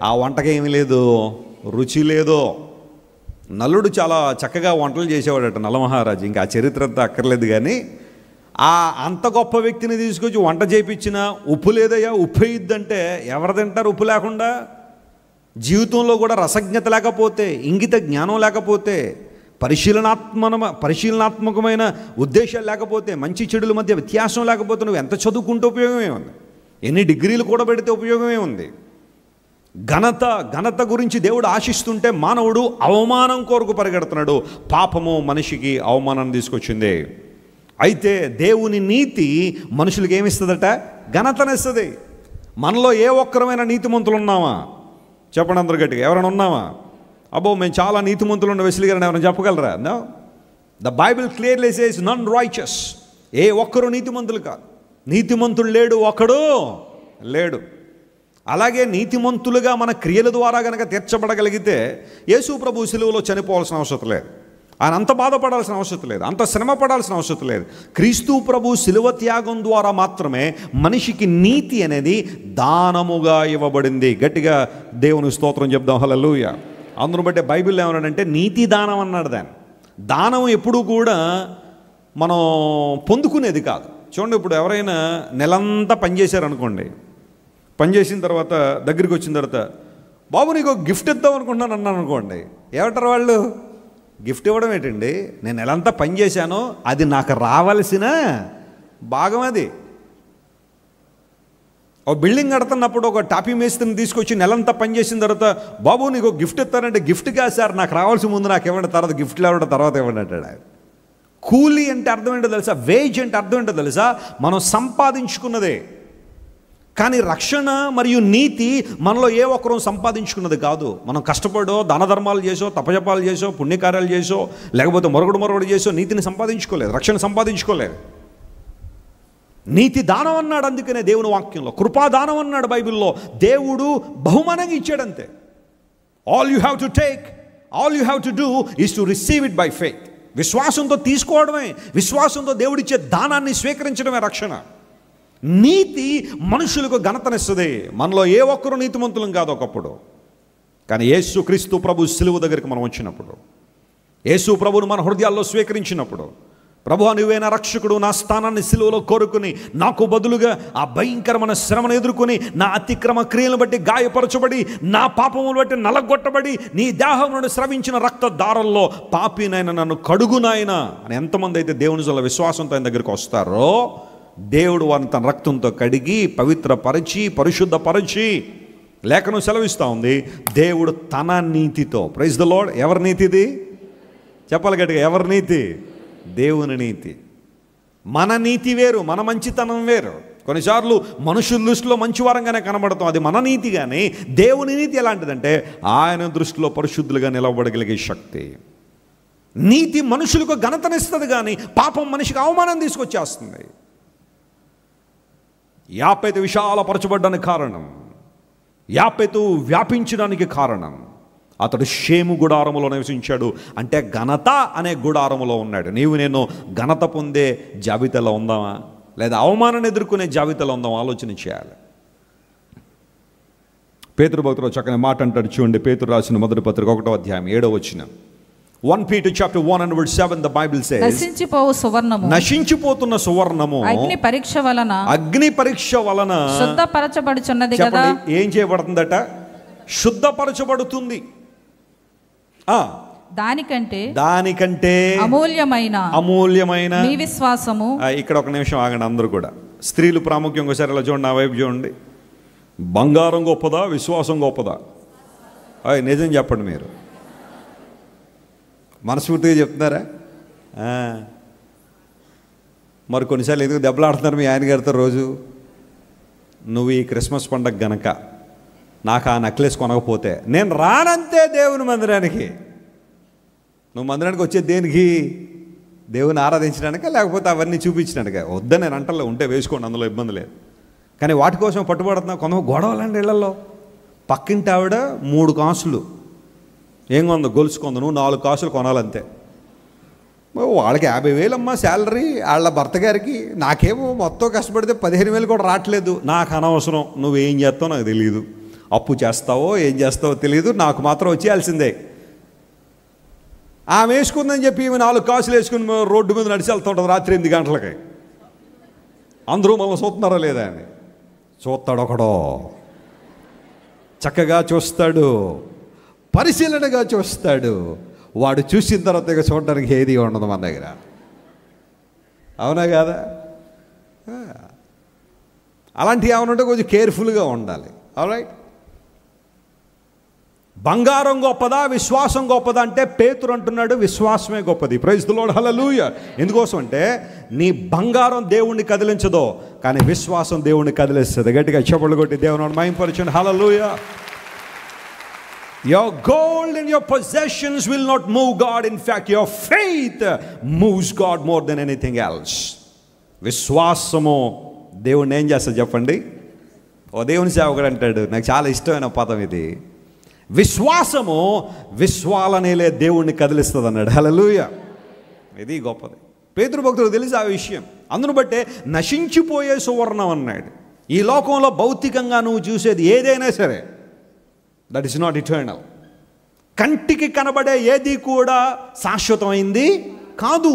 ఆ వంటకేమీ లేదు, రుచి లేదు. నలుడు చాలా చక్కగా వంటలు చేసేవాడట నలమహారాజు. ఇంకా ఆ చరిత్ర అంతా అక్కర్లేదు. కానీ ఆ అంత గొప్ప వ్యక్తిని తీసుకొచ్చి వంట చేయించిన ఉప్పు లేదయ్యా, ఉప్పు వేయిద్దంటే ఎవరు తింటారు ఉప్పు లేకుండా? జీవితంలో కూడా రసజ్ఞత లేకపోతే, ఇంగిత జ్ఞానం లేకపోతే, పరిశీలనాత్మకమైన ఉద్దేశాలు లేకపోతే, మంచి చెడుల మధ్య వ్యత్యాసం లేకపోతే నువ్వు ఎంత చదువుకుంటే ఉపయోగమే ఉంది? ఎన్ని డిగ్రీలు కూడా పెడితే ఉపయోగమే ఉంది? ఘనత గురించి దేవుడు ఆశిస్తుంటే మానవుడు అవమానం కొరకు పరిగెడుతున్నాడు. పాపము మనిషికి అవమానం తీసుకొచ్చింది. అయితే దేవుని నీతి మనుషులకి ఏమిస్తుందట? ఘనతనిస్తుంది. మనలో ఏ ఒక్కరమైన నీతిమంతులు ఉన్నామా? చెప్పండి అందరు గట్టిగా. ఎవరైనా ఉన్నామా? అబ్బో మేము చాలా నీతిమంతులు ఉన్న వెసిలి గారిని ఎవరైనా చెప్పగలరా? No. The Bible clearly says none righteous. ఏ ఒక్కరు నీతిమంతులు కాదు. నీతిమంతుడు లేడు, ఒకడు లేడు. అలాగే నీతిమంతులుగా మన క్రియల ద్వారా కనుక తీర్చబడగలిగితే యేసు ప్రభు సిలువలో చనిపోవాల్సిన అవసరం లేదు. ఆయన అంత బాధపడాల్సిన అవసరం లేదు, అంత శ్రమ పడాల్సిన అవసరం లేదు. క్రీస్తు ప్రభు సిలువ త్యాగం ద్వారా మాత్రమే మనిషికి నీతి అనేది దానముగా ఇవ్వబడింది. గట్టిగా దేవుని స్తోత్రం చెప్దాం. హల్లెలూయా. అందును బట్టి బైబిల్ ఏమన్నాడంటే నీతి దానం అన్నాడు. దానం ఎప్పుడూ కూడా మనం పొందుకునేది కాదు. చూడండి, ఇప్పుడు ఎవరైనా నెలంతా పనిచేశారనుకోండి, పనిచేసిన తర్వాత దగ్గరికి వచ్చిన తర్వాత బాబు నీకు గిఫ్ట్ ఇద్దాం అనుకుంటున్నాను అన్నాను అనుకోండి, ఏమంటారు వాళ్ళు? గిఫ్ట్ ఇవ్వడం ఏంటండి? నేను నెలంతా పనిచేశాను, అది నాకు రావాల్సిన భాగం. అది ఒక బిల్డింగ్ కడుతున్నప్పుడు ఒక టాపీ మేస్త్రిని తీసుకొచ్చి నెలంతా పనిచేసిన తర్వాత బాబు నీకు గిఫ్ట్ ఇస్తానంటే గిఫ్ట్ కాదు సార్, నాకు రావాల్సిన ముందు నాకు ఇవ్వండి, తర్వాత గిఫ్ట్లు ఇవ్వడం తర్వాత ఇవ్వండి అంటాడు. కూలీ అంటే అర్థం ఏంటో తెలుసా? వేజ్ అంటే అర్థం ఏంటో తెలుసా? మనం సంపాదించుకున్నదే. కానీ రక్షణ మరియు నీతి మనలో ఏ ఒక్కరూ సంపాదించుకున్నది కాదు. మనం కష్టపడో, దాన ధర్మాలు చేసో, తపజపాలు చేసో, పుణ్యకార్యాలు చేసో, లేకపోతే మరొకడు చేసో నీతిని సంపాదించుకోలేదు, రక్షణ సంపాదించుకోలేదు. నీతి దానం అన్నాడు, అందుకనే దేవుని వాక్యంలో. కృపాదానం అన్నాడు బైబిల్లో. దేవుడు బహుమానంగా ఇచ్చాడంతే. All you have to take, all you have to do is to receive it by faith. విశ్వాసంతో తీసుకోవడమే, విశ్వాసంతో దేవుడిచ్చే దానాన్ని స్వీకరించడమే రక్షణ. నీతి మనుషులకు ఘనతనిస్తుంది. మనలో ఏ ఒక్కరు నీతిమంతులం కాదు ఒకప్పుడు. కానీ యేసు క్రీస్తు ప్రభు సిలువ దగ్గరికి మనం వచ్చినప్పుడు, యేసు ప్రభును మన హృదయాల్లో స్వీకరించినప్పుడు, ప్రభువా నువ్వే నా రక్షకుడు, నా స్థానాన్ని సిలువలో కోరుకుని నాకు బదులుగా ఆ భయంకరమైన శ్రమను ఎదుర్కొని, నా అతిక్రమ క్రియలను బట్టి గాయపరచబడి, నా పాపములు బట్టి నలగొట్టబడి, నీ దేహమును స్రవించిన రక్త దారంలో పాపినైనా నన్ను కడుగునాయన అని ఎంతమంది అయితే దేవుని వల్ల విశ్వాసంతో ఆయన దగ్గరికి వస్తారో, దేవుడు వారిని తన రక్తంతో కడిగి పవిత్రపరిచి పరిశుద్ధపరిచి, లేఖనం సెలవిస్తూ ఉంది, దేవుడు తన నీతితో, ప్రైజ్ ద లార్డ్. ఎవరి నీతిది చెప్పాలి గట్టిగా, ఎవరి నీతి? దేవుని నీతి. మన నీతి వేరు, మన మంచితనం వేరు. కొన్నిసార్లు మనుషుల దృష్టిలో మంచివారంగానే కనబడతాం, అది మన నీతి. కానీ దేవుని నీతి ఎలాంటిదంటే ఆయన దృష్టిలో పరిశుద్ధులుగా నిలవబడగలిగే శక్తి. నీతి మనుషులకు ఘనతనిస్తుంది, కానీ పాపం మనిషికి అవమానం తీసుకొచ్చేస్తుంది. యాపెతు విశాలపరచబడ్డానికి కారణం, యాపెతు వ్యాపించడానికి కారణం, అతడు షేము గుడారములో నివసించాడు. అంటే ఘనత అనే గుడారములో ఉన్నాడు. నీవు నేను ఘనత పొందే జాబితాలో ఉందామా, లేదా అవమానాన్ని ఎదుర్కొనే జాబితాలో ఉందామా? ఆలోచన చేయాలి. పేతురు భక్తుడు చక్కని మాట అంటాడు చూడండి. పేతురు రాసిన మొదటి పత్రిక 1వ అధ్యాయం 7వ వచనం. 1 Peter chapter 1 and verse 7, the Bible says, నశించిపోతున్న సువర్ణము అగ్ని పరీక్ష వలన శుద్ధపరచబడుచున్నది కదా. ఏం చేయబడుతుందట? శుద్ధపరచబడుతుంది. దానికంటే అమూల్యమైన మీ విశ్వాసము. ఇక్కడ ఒక నిమిషం ఆగండి అందరూ కూడా. స్త్రీలు ప్రాముఖ్యం ఒకసారి అలా చూడండి, నా వైపు చూడండి. బంగారం గొప్పదా, విశ్వాసం గొప్పదా? నిజం చెప్పండి. మీరు మనస్ఫూర్తిగా చెప్తున్నారా? మరి కొన్నిసార్లు ఎందుకు దెబ్బలాడుతున్నారు మీ ఆయన గారితో రోజు? నువ్వు ఈ క్రిస్మస్ పండగ గనక నాకు ఆ నెక్లెస్ కొనకపోతే నేను రానంతే దేవుని మందిరానికి. నువ్వు మందిరానికి వచ్చే దేనికి? దేవుని ఆరాధించడానిక, లేకపోతే అవన్నీ చూపించడానిక? వద్దని నేను అంటలే, ఉంటే వేసుకోండి, అందులో ఇబ్బంది లేదు. కానీ వాటి కోసం పట్టుబడుతున్నా. కొంత గొడవలండి ఇళ్లలో. పక్కింటి ఆవిడ 3 కాసులు ఏం కొంద గొలుసు కొంద, నువ్వు 4 కాసులు కొనాలంతే. వాళ్ళకి 50,000 అమ్మా శాలరీ, వాళ్ళ భర్త గారికి. నాకేమో మొత్తం కష్టపడితే 15,000 కూడా రావట్లేదు. నాకు అనవసరం, నువ్వేం చేస్తావో నాకు తెలియదు, అప్పు చేస్తావో ఏం చేస్తావో తెలియదు, నాకు మాత్రం వచ్చేయాల్సిందే. ఆమె వేసుకుందని చెప్పి ఈమె 4 కాసులు వేసుకుని రోడ్డు మీద నడిచి వెళ్తుంటుంది రాత్రి 8 గంటలకి. అందరూ మళ్ళీ చూస్తున్నారా లేదా అని చూస్తాడు. ఒకడో చక్కగా చూస్తాడు, పరిశీలనగా చూస్తాడు. వాడు చూసిన తర్వాత ఇక చూడడానికి ఏది ఉండదు మన దగ్గర. అవునా కాదా? అలాంటివి ఏమనుంటే కొంచెం కేర్ఫుల్గా ఉండాలి. ఆల్రైట్. బంగారం గొప్పదా, విశ్వాసం గొప్పదా అంటే పేతురు అంటున్నాడు విశ్వాసమే గొప్పది. ప్రైజ్ ది లార్డ్, హల్లెలూయా. ఎందుకోసం అంటే నీ బంగారం దేవుణ్ణి కదిలించదో, కానీ విశ్వాసం దేవుణ్ణి కదిలిస్తుంది. గట్టిగా చప్పట్లు కొట్టి దేవుని మహిమపరచండి. హల్లెలూయా. Your gold and your possessions will not move God. In fact, your faith moves God more than anything else. విశ్వాసము దేవుణ్ణి ఏం చేస్తా చెప్పండి? ఓ దేవుని సేవకుడు అంటాడు, నాకు చాలా ఇష్టమైన పదం ఇది, విశ్వాసము విశ్వాలనేలే దేవుణ్ణి కదిలిస్తుంది అన్నాడు. హల్లెలూయా. ఇది గొప్పది. పేతురు భక్తుడు తెలిసి ఆ విషయం. అందును బట్టే నశించిపోయే సువర్ణం అన్నాడు. ఈ లోకంలో భౌతికంగా నువ్వు చూసేది ఏదైనా సరే, దట్ ఈస్ నాట్ ఇటర్నల్. కంటికి కనబడే ఏది కూడా శాశ్వతమైంది కాదు.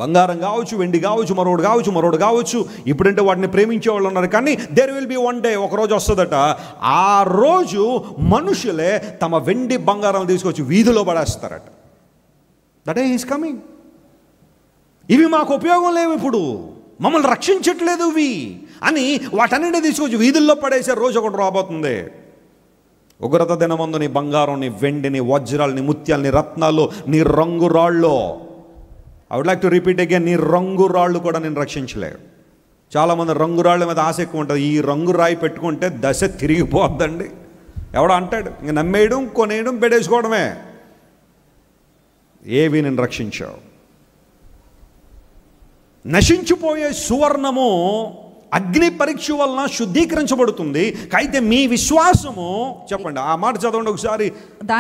బంగారం కావచ్చు, వెండి కావచ్చు, మరోడు కావచ్చు. ఇప్పుడంటే వాటిని ప్రేమించే వాళ్ళు ఉన్నారు, కానీ there will be one day, ఒకరోజు వస్తుందట, ఆ రోజు మనుషులే తమ వెండి బంగారం తీసుకొచ్చి వీధిలో పడేస్తారట. That is coming. ఇవి మాకు ఉపయోగం లేవు, ఇప్పుడు మమ్మల్ని రక్షించట్లేదు ఇవి అని వాటన్నింటి తీసుకొచ్చి వీధుల్లో పడేసే రోజు ఒకటి రాబోతుంది. ఉగ్రత దినమందు నీ బంగారం, నీ వెండి, నీ వజ్రాలు, నీ ముత్యాలు, నీ రత్నాలు, నీ రంగు రాళ్ళు, I would like to repeat again, నీ రంగు రాళ్ళు కూడా నేను రక్షించలేవు. చాలామంది రంగురాళ్ళ మీద ఆశ ఎక్కువ ఉంటుంది. ఈ రంగురాయి పెట్టుకుంటే దశ తిరిగిపోద్దండి. ఎవడో అంటాడు, ఇంక నమ్మేయడం, కొనేయడం, పెట్టేసుకోవడమే. ఏవి నేను రక్షించావు? నశించిపోయే సువర్ణము అగ్ని పరీక్ష వలన శుద్ధీకరించబడుతుంది. అయితే మీ విశ్వాసము, చెప్పండి ఆ మాట చదవండి ఒకసారి.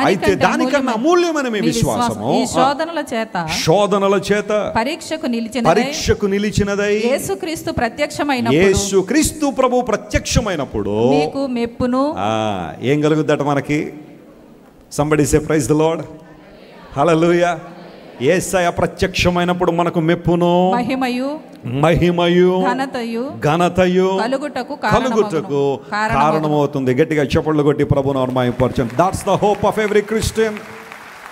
అయితే దానికన్నా అమూల్యమైన మీ విశ్వాసము శోధనల చేత పరీక్షకు నిలిచినదై యేసుక్రీస్తు ప్రభు ప్రత్యక్షమైనప్పుడు మీకు మెప్పును. ఏం కలుగుద్దట మనకి? Somebody say praise the Lord, hallelujah. యేసయ్య ప్రత్యక్షమైనప్పుడు మనకు మెప్పును, మహిమయు ఘనతయు కలుగుటకు కారణమవుతుంది. గట్టిగా చప్పట్లు కొట్టి ప్రభువును మహిమపరచండి. That's the hope of every Christian.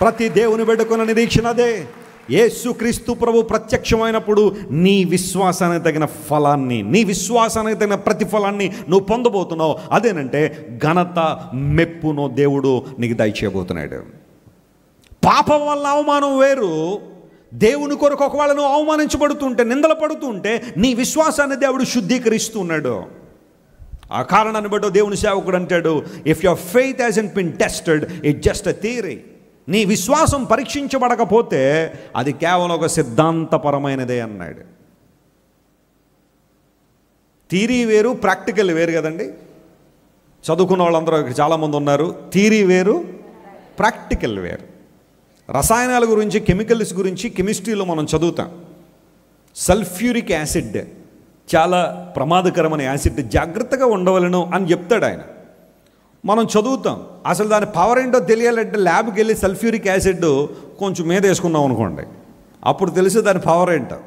ప్రతి దేవుని బిడ్డకున్న నిరీక్షణ అదే. యేసుక్రీస్తు ప్రభు ప్రత్యక్షమైనప్పుడు నీ విశ్వాసానికి తగిన ఫలాన్ని, నీ విశ్వాసానికి తగిన ప్రతిఫలాన్ని నువ్వు పొందబోతున్నావు. అదేనంటే ఘనత, మెప్పును దేవుడు నీకు దయచేయబోతున్నాడు. పాపం వల్ల అవమానం వేరు. దేవుని కొరకు ఒకవేళ నువ్వు అవమానించబడుతుంటే, నిందలు పడుతుంటే, నీ విశ్వాసాన్ని దేవుడు శుద్ధీకరిస్తున్నాడు. ఆ కారణాన్ని బట్టి దేవుని సేవకుడు అంటాడు, if your faith hasn't been tested, it just a theory. నీ విశ్వాసం పరీక్షించబడకపోతే అది కేవలం ఒక సిద్ధాంతపరమైనదే అన్నాడు. థియరీ వేరు, ప్రాక్టికల్ వేరు కదండి. చదువుకున్న వాళ్ళందరూ చాలామంది ఉన్నారు. థియరీ వేరు, ప్రాక్టికల్ వేరు. రసాయనాల గురించి, కెమికల్స్ గురించి కెమిస్ట్రీలో మనం చదువుతాం. సల్ఫ్యూరిక్ యాసిడ్ చాలా ప్రమాదకరమైన యాసిడ్, జాగ్రత్తగా ఉండవలను అని చెప్తాడు ఆయన. మనం చదువుతాం. అసలు దాని పవర్ ఏంటో తెలియాలంటే ల్యాబ్కి వెళ్ళి సల్ఫ్యూరిక్ యాసిడ్ కొంచెం మీద వేసుకున్నాం అనుకోండి, అప్పుడు తెలిసి దాని పవర్ ఏంటో.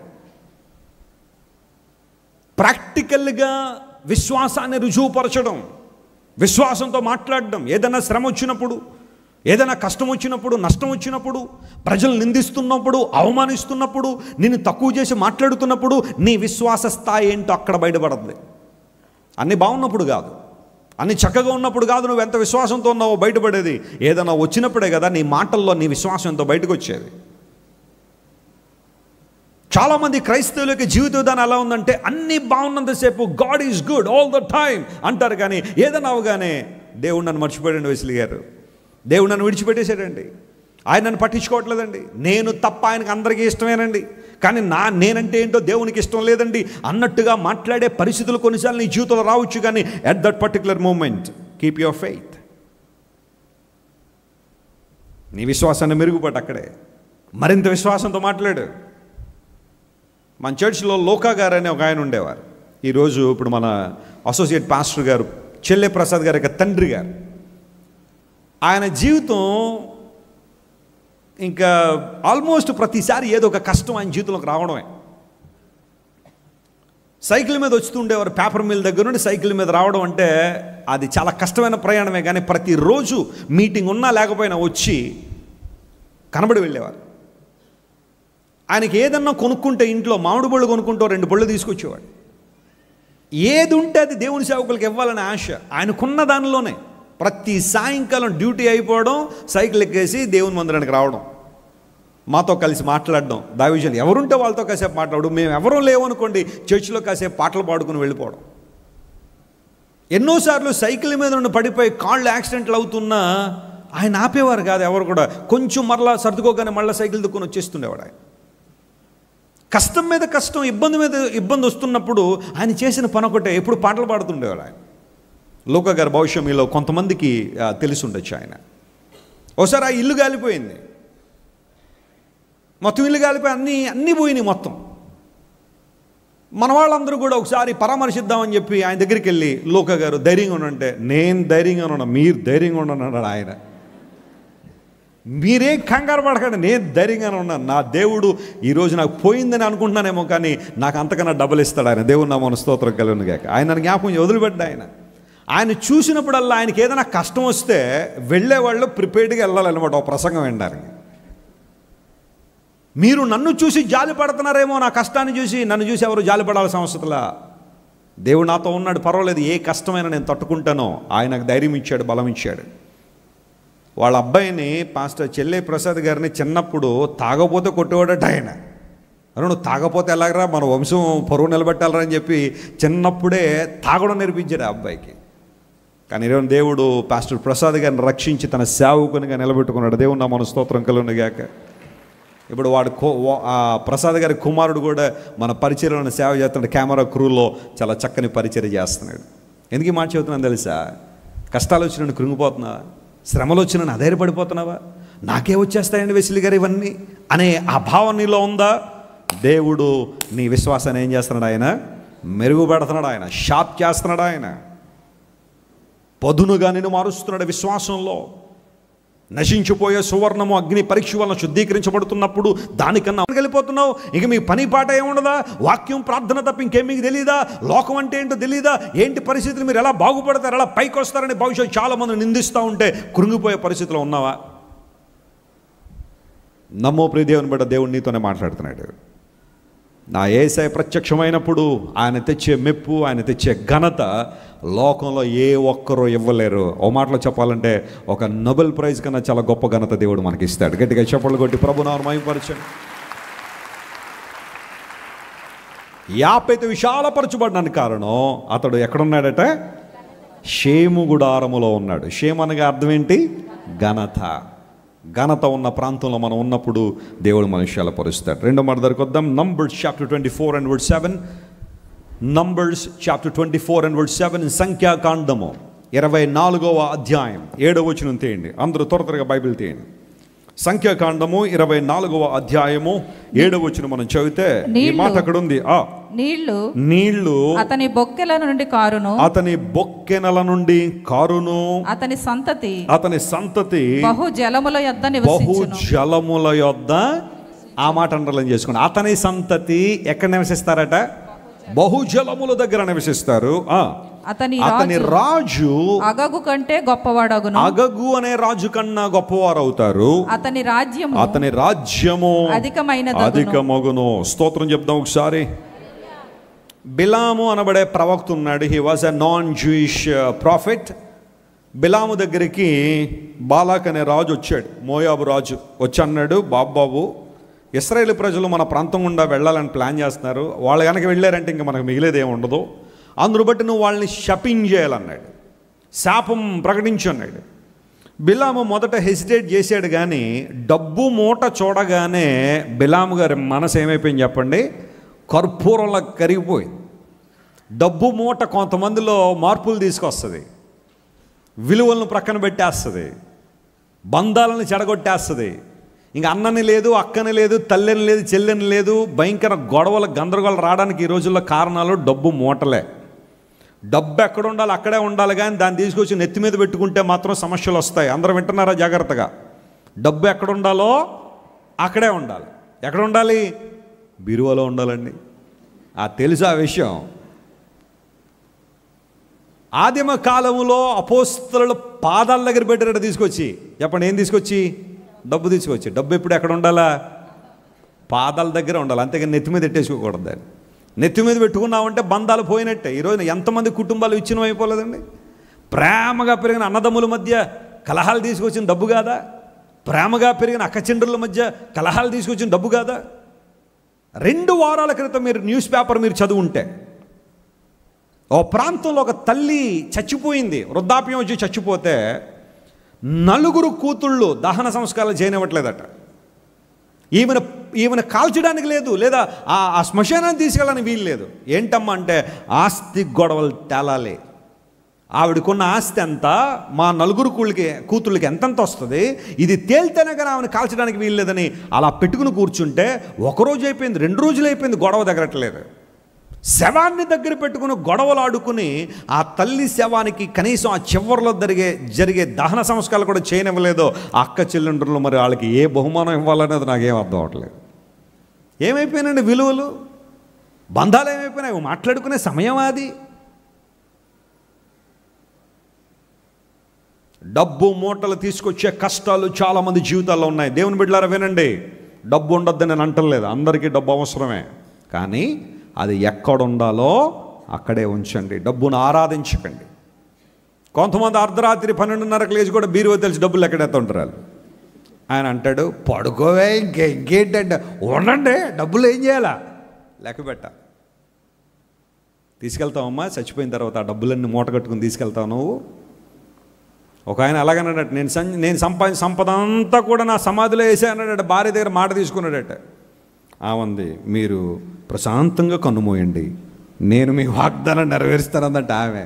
ప్రాక్టికల్గా విశ్వాసాన్ని రుజువుపరచడం, విశ్వాసంతో మాట్లాడడం. ఏదైనా శ్రమ వచ్చినప్పుడు, ఏదైనా కష్టం వచ్చినప్పుడు, నష్టం వచ్చినప్పుడు, ప్రజలు నిందిస్తున్నప్పుడు, అవమానిస్తున్నప్పుడు, నిన్ను తక్కువ చేసి మాట్లాడుతున్నప్పుడు నీ విశ్వాస స్థాయి ఏంటో అక్కడ బయటపడుతుంది. అన్నీ బాగున్నప్పుడు కాదు, అన్నీ చక్కగా ఉన్నప్పుడు కాదు. నువ్వు ఎంత విశ్వాసంతో ఉన్నావో బయటపడేది. ఏదైనా వచ్చినప్పుడే కదా నీ మాటల్లో నీ విశ్వాసం ఎంతో బయటకు వచ్చేది. చాలామంది క్రైస్తవులకి జీవిత విధానం ఎలా ఉందంటే, అన్నీ బాగున్నంతసేపు God is good all the time అంటారు. కానీ ఏదైనా అవగానే దేవుడు నన్ను మర్చిపోయాడండి, వెస్లీ గారు, దేవుడు నన్ను విడిచిపెట్టేశాడండి, ఆయన నన్ను పట్టించుకోవట్లేదండి, నేను తప్ప ఆయనకు అందరికీ ఇష్టమేనండి, కానీ నేనంటే ఏంటో దేవునికి ఇష్టం లేదండి అన్నట్టుగా మాట్లాడే పరిస్థితులు కొన్నిసార్లు నీ జీవితంలో రావచ్చు. కానీ at that particular moment keep your faith. నీ విశ్వాసాన్ని మెరుగుపట్టు. అక్కడే మరింత విశ్వాసంతో మాట్లాడు. మన చర్చ్లో లోకా గారు అనే ఒక ఆయన ఉండేవారు. ఈరోజు ఇప్పుడు మన అసోసియేట్ పాస్టర్ గారు చెల్లె ప్రసాద్ గారి యొక్క తండ్రి గారు. ఆయన జీవితం ఇంకా ఆల్మోస్ట్ ప్రతిసారి ఏదో ఒక కష్టం ఆయన జీవితంలోకి రావడమే. సైకిల్ మీద వస్తుండేవారు. పేపర్ మిల్ దగ్గర నుండి సైకిల్ మీద రావడం అంటే అది చాలా కష్టమైన ప్రయాణమే. కానీ ప్రతిరోజు మీటింగ్ ఉన్నా లేకపోయినా వచ్చి కనబడి వెళ్ళేవారు. ఆయనకి ఏదన్నా కొనుక్కుంటే, ఇంట్లో మామిడి పళ్ళు కొనుక్కుంటూ 2 పళ్ళు తీసుకొచ్చేవాడు. ఏది ఉంటే అది దేవుని సేవకులకు ఇవ్వాలనే ఆశ ఆయనకున్న దానిలోనే. ప్రతి సాయంకాలం డ్యూటీ అయిపోవడం, సైకిల్ ఎక్కేసి దేవుని మందిరానికి రావడం, మాతో కలిసి మాట్లాడడం, దైవజనులు ఎవరుంటే వాళ్ళతో కాసేపు మాట్లాడడం. మేము ఎవరూ లేవనుకోండి, చర్చిలో కాసేపు పాటలు పాడుకుని వెళ్ళిపోవడం. ఎన్నోసార్లు సైకిల్ మీద నుండి పడిపోయి కాళ్ళు యాక్సిడెంట్లు అవుతున్నా ఆయన ఆపేవారు కాదు ఎవరు కూడా. కొంచెం మరలా సర్దుకోగానే మళ్ళీ సైకిల్ దుక్కుని వచ్చేస్తుండేవాడు ఆయన. కష్టం మీద కష్టం, ఇబ్బంది మీద ఇబ్బంది వస్తున్నప్పుడు ఆయన చేసిన పని ఒకటే, ఎప్పుడు పాటలు పాడుతుండేవాడు ఆయన. లోక గారు బహుశా మీలో కొంతమందికి తెలిసి ఉండొచ్చు. ఆయన ఒకసారి ఆ ఇల్లు కాలిపోయింది, మొత్తం ఇల్లు కాలిపోయి అన్నీ పోయినాయి మొత్తం. మన వాళ్ళందరూ కూడా ఒకసారి పరామర్శిద్దామని చెప్పి ఆయన దగ్గరికి వెళ్ళి, లోక గారు ధైర్యంగా ఉండంటే, నేను ధైర్యంగా ఉన్నా, మీరు ధైర్యంగా ఉండన్నాడు ఆయన. మీరేం కంగారు పడకండి, నేను ధైర్యంగానే ఉన్నాను. నా దేవుడు ఈరోజు నాకు పోయిందని అనుకుంటున్నానేమో, కానీ నాకు అంతకన్నా డబ్బులు ఇస్తాడు ఆయన. దేవుడు నా మన స్తోత్రం కలుగును గాక. ఆయన నన్ను జ్ఞాపకం వదిలిపెట్టాడు. ఆయన చూసినప్పుడల్లా ఆయనకి ఏదైనా కష్టం వస్తే వెళ్ళేవాళ్ళు ప్రిపేర్డ్గా వెళ్ళాలన్నమాట ఒక ప్రసంగం వినడానికి. మీరు నన్ను చూసి జాలి పడుతున్నారేమో, నా కష్టాన్ని చూసి, నన్ను చూసి ఎవరు జాలి పడాల్సిన అవసరంలా. దేవుడు నాతో ఉన్నాడు, పర్వాలేదు, ఏ కష్టమైనా నేను తట్టుకుంటానో. ఆయన నాకు ధైర్యం ఇచ్చాడు, బలం ఇచ్చాడు. వాళ్ళ అబ్బాయిని, పాస్టర్ చెల్లె ప్రసాద్ గారిని చిన్నప్పుడు తాగపోతే కొట్టేవాడట ఆయన. అరే నువ్వు తాగపోతే ఎలాగరా, మన వంశం పరువు నిలబెట్టాలరా అని చెప్పి చిన్నప్పుడే తాగడం నేర్పించాడు ఆ అబ్బాయికి. కానీ ఈరోజు దేవుడు పాస్టర్ ప్రసాద్ గారిని రక్షించి తన సేవకునిగా నిలబెట్టుకున్నాడు. దేవుడు నా మన స్తోత్రం కలుగునుగాక. ఇప్పుడు వాడు ఆ ప్రసాద్ గారి కుమారుడు కూడా మన పరిచర్యలను సేవ చేస్తున్నాడు. కెమెరా క్రూలో చాలా చక్కని పరిచర్య చేస్తున్నాడు. ఎందుకు ఈ మాట చెబుతున్నాను తెలుసా? కష్టాలు వచ్చినట్టు కృంగిపోతున్నావా? శ్రమలు వచ్చినట్టు అధైర్యపడిపోతున్నావా? నాకే వచ్చేస్తాయండి వెసిలి గారు ఇవన్నీ అనే ఆ భావం నీలో ఉందా? దేవుడు నీ విశ్వాసాన్ని ఏం చేస్తున్నాడు? ఆయన మెరుగుపెడుతున్నాడు, ఆయన షార్ప్ చేస్తున్నాడు, ఆయన పదునుగా నేను మారుస్తున్నాడు. విశ్వాసంలో నశించిపోయే సువర్ణము అగ్ని పరీక్ష వలన శుద్ధీకరించబడుతున్నప్పుడు దానికన్నా వెళ్ళిపోతున్నావు. ఇక మీ పని పాట ఏముండదా? వాక్యం ప్రార్థన తప్ప ఇంకేం మీకు తెలియదా? లోకం అంటే ఏంటో తెలియదా? ఏంటి పరిస్థితులు, మీరు ఎలా బాగుపడతారు, ఎలా పైకి వస్తారని భవిష్యత్తు చాలామంది నిందిస్తూ ఉంటే కృంగిపోయే పరిస్థితిలో ఉన్నావా? నమ్మో ప్రియ దేవుని బిడ్డ, దేవుడు నీతోనే మాట్లాడుతున్నాడు. నా యేసయ్య ప్రత్యక్షమైనప్పుడు ఆయన తెచ్చే మెప్పు, ఆయన తెచ్చే ఘనత లోకంలో ఏ ఒక్కరూ ఇవ్వలేరు. ఓ మాటలో చెప్పాలంటే ఒక నోబెల్ ప్రైజ్ కన్నా చాలా గొప్ప ఘనత దేవుడు మనకి ఇస్తాడు. గట్టిగా చప్పట్లు కొట్టి ప్రభునామమును మహిమపరచండి. యాపైతే విశాలపరచబడడానికి కారణం అతడు ఎక్కడున్నాడట? షేము గుడారములో ఉన్నాడు. షేము అనగా అర్థం ఏంటి? ఘనత. ఘనత ఉన్న ప్రాంతంలో మనం ఉన్నప్పుడు దేవుడు మన విశాలపరుస్తాడు. రెండో మాట దగ్గరికి వద్దాం. Numbers chapter 24 and verse 7. Numbers chapter 24 and verse 7. సంఖ్యాకాండము 24వ అధ్యాయం 7వ వచనం తీయండి. అందరూ త్వరగా బైబిల్ తీయండి. సంఖ్యాకాండము 24వ అధ్యాయము 7వ వచనం మనం చదివితే ఈ మాట అక్కడ ఉంది. నీళ్లు అతని బొక్కెల నుండి కారును, అతని బొక్కెనల నుండి కారును, అతని సంతతి బహు జలముల యొద్ద. ఆ మాట అండర్లైన్ చేసుకోండి. అతని సంతతి ఎక్కడ నివసిస్తారట? బహుజలముల దగ్గర నివసిస్తారు. అతని రాజు అగగు కంటే గొప్పవాడగును. అగగు అనే రాజు కన్నా గొప్పవారు అవుతారు. అతని రాజ్యము అధికమగును. స్తోత్రం చెప్దాం ఒకసారి. బిలాము అనబడే ప్రవక్త ఉన్నాడు. He was a non Jewish prophet. బిలాము దగ్గరికి బాలాక్ అనే రాజు వచ్చాడు. మోయాబు రాజు వచ్చి అన్నాడు, బాబు ఇశ్రాయేలు ప్రజలు మన ప్రాంతం గుండా వెళ్ళాలని ప్లాన్ చేస్తున్నారు. వాళ్ళు కనుక వెళ్ళారంటే ఇంకా మనకు మిగిలేది ఏమి ఉండదు. అందును బట్టి నువ్వు వాళ్ళని శపించేయాలన్నాడు. శాపం ప్రకటించు అన్నాడు. బిలాము మొదట హెసిటేట్ చేశాడు, కానీ డబ్బు మూట చూడగానే బిలాము గారి మనసు ఏమైపోయింది చెప్పండి? కర్పూరంలా కరిగిపోయింది. డబ్బు మూట కొంతమందిలో మార్పులు తీసుకొస్తుంది, విలువలను ప్రక్కన పెట్టేస్తుంది, బంధాలను చెడగొట్టేస్తుంది. ఇంకా అన్నని లేదు, అక్కని లేదు, తల్లిని లేదు, చెల్లెని లేదు. భయంకర గొడవలు, గందరగోళం రావడానికి ఈ రోజుల్లో కారణాలు డబ్బు మూటలే. డబ్బు ఎక్కడ ఉండాలి అక్కడే ఉండాలి, కానీ దాన్ని తీసుకొచ్చి నెత్తి మీద పెట్టుకుంటే మాత్రం సమస్యలు వస్తాయి. అందరూ వింటున్నారా జాగ్రత్తగా? డబ్బు ఎక్కడ ఉండాలో అక్కడే ఉండాలి. ఎక్కడ ఉండాలి? బీరువాలో ఉండాలండి. తెలుసా ఆ విషయం? ఆదిమ కాలంలో అపోస్తలుల పాదాల దగ్గర పెట్టారట తీసుకొచ్చి. చెప్పండి, ఏం తీసుకొచ్చి? డబ్బు తీసుకొచ్చి. డబ్బు ఎప్పుడు ఎక్కడ ఉండాలా? పాదాల దగ్గర ఉండాలి. అంతేగాని నెత్తి మీద పెట్టేసుకోకూడదు. దాన్ని నెత్తి మీద పెట్టుకున్నామంటే బంధాలు పోయినట్టే. ఈరోజు ఎంతమంది కుటుంబాలు విచ్ఛిన్నం అయిపోలేదండి? ప్రేమగా పెరిగిన అన్నదమ్ముల మధ్య కలహాలు తీసుకొచ్చిన డబ్బు కాదా? ప్రేమగా పెరిగిన అక్కచెండ్రుల మధ్య కలహాలు తీసుకొచ్చిన డబ్బు కాదా? 2 వారాల క్రితం మీరు న్యూస్ పేపర్ మీరు చదువుంటే, ఓ ప్రాంతంలో ఒక తల్లి చచ్చిపోయింది. వృద్ధాప్యం వచ్చి చచ్చిపోతే 4 కూతుళ్ళు దహన సంస్కారాలు చేయనివ్వట్లేదట. ఈమెను కాల్చడానికి లేదు, లేదా ఆ శ్మశానాన్ని తీసుకెళ్ళడానికి వీలు లేదు. ఏంటమ్మా అంటే ఆస్తి గొడవలు తేలాలి. ఆవిడకున్న ఆస్తి ఎంత, మా 4 కూతుళ్ళకి ఎంతెంత వస్తుంది, ఇది తేలితేనే కానీ ఆమెను కాల్చడానికి వీలు లేదని అలా పెట్టుకుని కూర్చుంటే 1 రోజు అయిపోయింది, 2 రోజులు అయిపోయింది, గొడవ దగ్గరట్లేదు. శవాన్ని దగ్గర పెట్టుకుని గొడవలు ఆడుకుని ఆ తల్లి శవానికి కనీసం ఆ చివరిలో జరిగే దహన సంస్కారాలు కూడా చేయనివ్వలేదు. ఆ అక్క చెల్లెండ్రులు మరి వాళ్ళకి ఏ బహుమానం ఇవ్వాలనేది నాకేం అర్థం అవ్వట్లేదు. ఏమైపోయినండి విలువలు, బంధాలు ఏమైపోయినాయి? మాట్లాడుకునే సమయం అది. డబ్బు మూటలు తీసుకొచ్చే కష్టాలు చాలామంది జీవితాల్లో ఉన్నాయి. దేవుని బిడ్డలారా వినండి, డబ్బు ఉండొద్దని నేను అంటలేదు. అందరికీ డబ్బు అవసరమే, కానీ అది ఎక్కడ ఉండాలో అక్కడే ఉంచండి. డబ్బును ఆయన అంటాడు, పడుకోవే ఇంకేంటంటే, ఉండండి డబ్బులు ఏం చేయాలా, లెక్క పెట్ట తీసుకెళ్తావమ్మా, చచ్చిపోయిన తర్వాత ఆ డబ్బులన్నీ మూట కట్టుకుని తీసుకెళ్తావు నువ్వు. ఒక ఆయన అలాగన్నాడట, నేను సంపాదించిన సంపద అంతా కూడా నా సమాధిలో వేసానట. భార్య దగ్గర మాట తీసుకున్నాడట. ఆమంది, మీరు ప్రశాంతంగా కన్నుమోయండి, నేను మీ వాగ్దానం నెరవేరుస్తానందట ఆమె.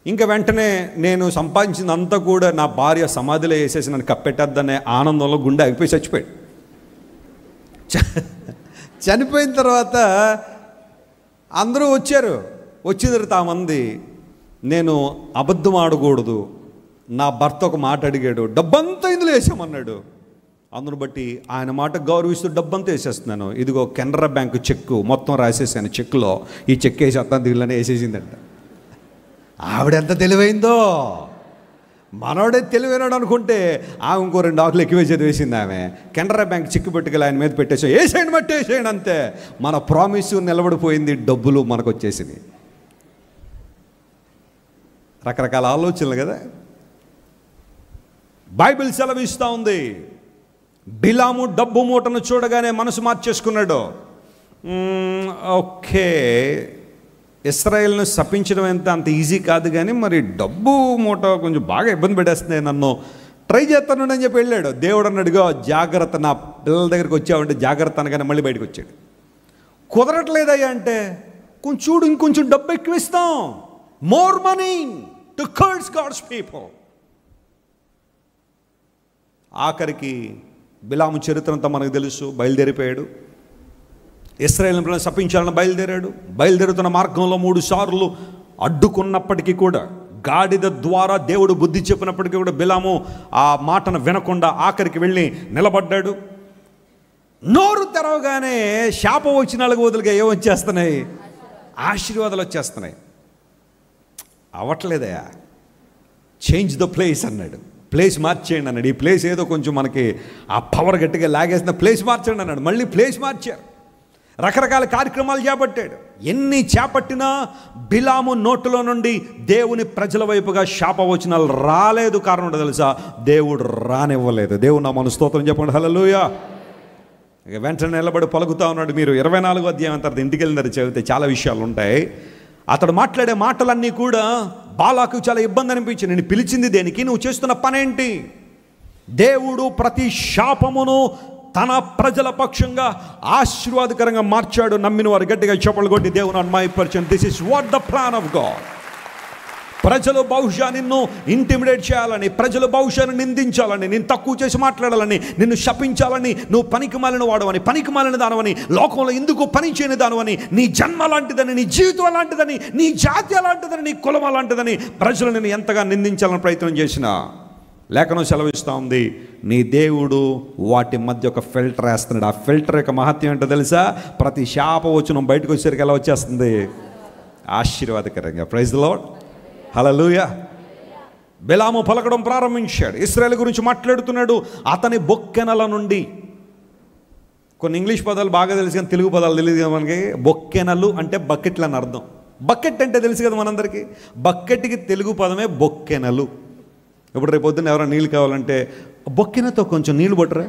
ఇంకా వెంటనే నేను సంపాదించింది అంతా కూడా నా భార్య సమాధిలో వేసేసి నన్ను కప్పెట్టద్దనే ఆనందంలో గుండె ఆగిపోయి చచ్చిపోయాడు. చనిపోయిన తర్వాత అందరూ వచ్చారు. వచ్చిన తర్వాత ఆమంది, నేను అబద్ధం ఆడకూడదు, నా భర్త ఒక మాట అడిగాడు, డబ్బంతా ఇందులో వేసామన్నాడు. అందును బట్టి ఆయన మాట గౌరవిస్తూ డబ్బంతా వేసేస్తున్నాను. ఇదిగో కెనరా బ్యాంకు చెక్కు మొత్తం రాసేసాను, చెక్కులో ఈ చెక్ వేసి అత్తాను దీనిలోనే వేసేసిందంట. ఆవిడెంత తెలివైందో, మనోడే తెలివైనాడు అనుకుంటే ఆమె ఇంకో 2 ఆకులు ఎక్కువ చదివేసింది. ఆమె కెనరా బ్యాంక్ చెక్కు పెట్టుకెళ్ళి ఆయన మీద పెట్టేసి వేసేయండి మట్టి వేసేయండి అంతే. మన ప్రామిస్ నిలబడిపోయింది, డబ్బులు మనకు వచ్చేసింది. రకరకాల ఆలోచనలు కదా. బైబిల్ సెలవిస్తూ ఉంది, బిలాము డబ్బు మూటను చూడగానే మనసు మార్చేసుకున్నాడు. ఓకే, ఇశ్రాయేల్ను శపించడం అంత ఈజీ కాదు, కానీ మరి డబ్బు మూట కొంచెం బాగా ఇబ్బంది పెట్టేస్తుంది, నన్ను ట్రై చేస్తాను అని చెప్పి వెళ్ళాడు. దేవుడు అన్నాడుగా, జాగ్రత్త, నా పిల్లల దగ్గరికి వచ్చావంటే జాగ్రత్త అనగానే మళ్ళీ బయటకు వచ్చాడు. కుదరట్లేదయ్యా అంటే, కొంచెం చూడు, ఇంకొంచెం డబ్బు ఎక్కువ ఇస్తాం, more money to curse gods people. ఆఖరికి బిలాము చరిత్ర అంతా మనకు తెలుసు. బయలుదేరిపోయాడు, ఇశ్రాయేలు పిల్లలను శపించాలని బయలుదేరాడు. బయలుదేరుతున్న మార్గంలో 3 సార్లు అడ్డుకున్నప్పటికీ కూడా, గాడిద ద్వారా దేవుడు బుద్ధి చెప్పినప్పటికీ కూడా బిలాము ఆ మాటను వినకుండా ఆఖరికి వెళ్ళి నిలబడ్డాడు. నోరు తెరవగానే శాపం వచ్చిన వాళ్ళకి వదులుగా ఏమొచ్చేస్తున్నాయి, ఆశీర్వాదాలు వచ్చేస్తున్నాయి. అవ్వట్లేదయా, చేంజ్ ద ప్లేస్ అన్నాడు. ప్లేస్ మార్చేయండి అన్నాడు. ఈ ప్లేస్ ఏదో కొంచెం మనకి ఆ పవర్ గట్టిగా లాగేసిన, ప్లేస్ మార్చండి అన్నాడు. మళ్ళీ ప్లేస్ మార్చారు. రకరకాల కార్యక్రమాలు చేపట్టాడు. ఎన్ని చేపట్టినా బిలాము నోటులో నుండి దేవుని ప్రజల వైపుగా శాపవచనాలు రాలేదు. కారణం తెలుసా, దేవుడు రానివ్వలేదు. దేవుడు నా మన స్తోత్రం చెప్పండి, హల్లెలూయా. ఇక వెంటనే నిలబడి పలుకుతా ఉన్నాడు. మీరు 24వ అధ్యాయం తర్వాత ఇంటికి వెళ్ళినారు, చదివితే చాలా విషయాలు ఉంటాయి. అతడు మాట్లాడే మాటలన్నీ కూడా బాలాకు చాలా ఇబ్బంది అనిపించింది. నేను పిలిచింది దేనికి, నువ్వు చేస్తున్న పనేంటి? దేవుడు ప్రతి శాపమును తన ప్రజల పక్షంగా ఆశీర్వాదకరంగా మార్చాడు. నమ్మిన వారు గట్టిగా చప్పట్లు కొట్టి దేవుని అన్మాయపరచండి. This is what the plan of God. ప్రజలు బహుశా నిన్ను ఇంటిమిడేట్ చేయాలని, ప్రజలు బహుశా నిందించాలని, నేను తక్కువ చేసి మాట్లాడాలని, నిన్ను శపించాలని, నువ్వు పనికి మాలిన వాడవని, పనికి మాలిన దానవని, లోకంలో ఎందుకు పని చేయని దానవని, నీ జన్మ లాంటిదని, నీ జీవితం అలాంటిదని, నీ జాతి అలాంటిదని, నీ కులం అలాంటిదని ప్రజలు నిన్ను ఎంతగా నిందించాలని ప్రయత్నం చేసినా, లేఖనం సెలవిస్తూ ఉంది, నీ దేవుడు వాటి మధ్య ఒక ఫిల్టర్ వేస్తున్నాడు. ఆ ఫిల్టర్ యొక్క మహత్యం ఏంటో తెలుసా? ప్రతి శాపవచనం బయటకు వచ్చేసరికి ఎలా వచ్చేస్తుంది? ఆశీర్వాదకరంగా. ప్రైజ్ ది లార్డ్, హల్లెలూయా. బిలాము పలకడం ప్రారంభించాడు. ఇశ్రాయేలు గురించి మాట్లాడుతున్నాడు. అతని బొక్కెనల నుండి, కొన్ని ఇంగ్లీష్ పదాలు బాగా తెలుసు కానీ తెలుగు పదాలు తెలియదు కదా మనకి. బొక్కెనలు అంటే బకెట్లు అని అర్థం. బకెట్ అంటే తెలుసు కదా మనందరికీ. బకెట్కి తెలుగు పదమే బొక్కెనలు. ఇప్పుడు రేపు పొద్దున్న ఎవరైనా నీళ్ళు కావాలంటే బొక్కెనతో కొంచెం నీళ్ళు పట్టరా,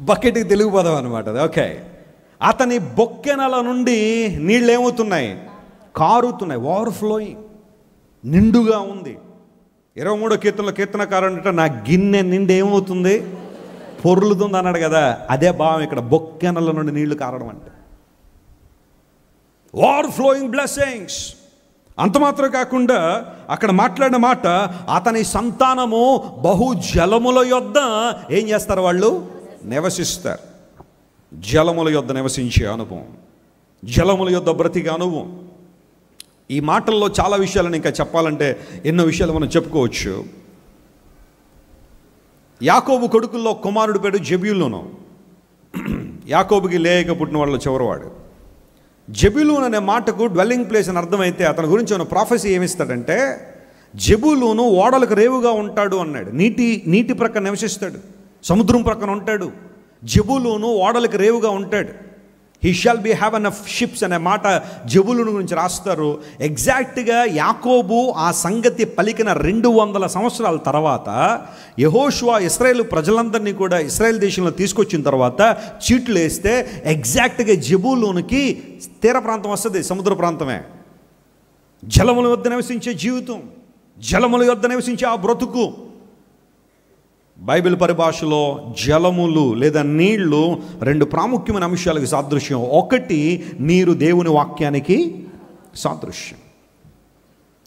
బకెట్కి తెలుగు పదం అనమాట. ఓకే, అతని బొక్కెనల నుండి నీళ్ళు ఏమవుతున్నాయి? కారుతున్నాయి. ఓవర్ఫ్లోయింగ్, నిండుగా ఉంది. 23వ కీర్తనలో కీర్తనకారుడు అంటే, నా గిన్నె నిండి ఏమవుతుంది? పొర్లుతుంది అన్నాడు కదా. అదే భావం ఇక్కడ, బొక్కెనల నుండి నీళ్లు కారడం అంటే. Overflowing blessings. అంత మాత్రం కాకుండా అక్కడ మాట్లాడిన మాట, అతని సంతానము బహు జలముల యొద్ద ఏం చేస్తారు? వాళ్ళు నివసిస్తారు. జలముల యొద్ద నివసించే అనుభవం, జలముల యొద్ద బ్రతికే అనుభవం. ఈ మాటల్లో చాలా విషయాలను ఇంకా చెప్పాలంటే ఎన్నో విషయాలు మనం చెప్పుకోవచ్చు. యాకోబు కొడుకుల్లో కుమారుడు పేరు జెబూలూను. యాకోబుకి లేయక పుట్టిన వాళ్ళలో చివరివాడు. జెబూలూన్ అనే మాటకు డ్వెల్లింగ్ ప్లేస్ అని అర్థమైతే, అతని గురించి ఉన్న ప్రాఫెసీ ఏమిస్తాడంటే, జెబూలూను ఓడలకు రేవుగా ఉంటాడు అన్నాడు. నీటి ప్రక్కన నివసిస్తాడు, సముద్రం ప్రక్కన ఉంటాడు. జెబూలూను ఓడలకు రేవుగా ఉంటాడు. He shall be have enough ships అనే మాట జబూలూను గురించి రాస్తారు. ఎగ్జాక్ట్గా యాకోబు ఆ సంగతి పలికిన 200 సంవత్సరాల తర్వాత యెహోషువ ఇశ్రాయేలు ప్రజలందరినీ కూడా ఇశ్రాయేల్ దేశంలో తీసుకొచ్చిన తర్వాత చీట్లు వేస్తే ఎగ్జాక్ట్గా జబూలూనుకి తీర ప్రాంతం వస్తుంది, సముద్ర ప్రాంతమే. జలముల వద్ద నివసించే జీవితం, జలముల వద్ద నివసించే ఆ బ్రతుకు. బైబిల్ పరిభాషలో జలములు లేదా నీళ్లు 2 ప్రాముఖ్యమైన అంశాలకు సాదృశ్యం. ఒకటి, నీరు దేవుని వాక్యానికి సాదృశ్యం.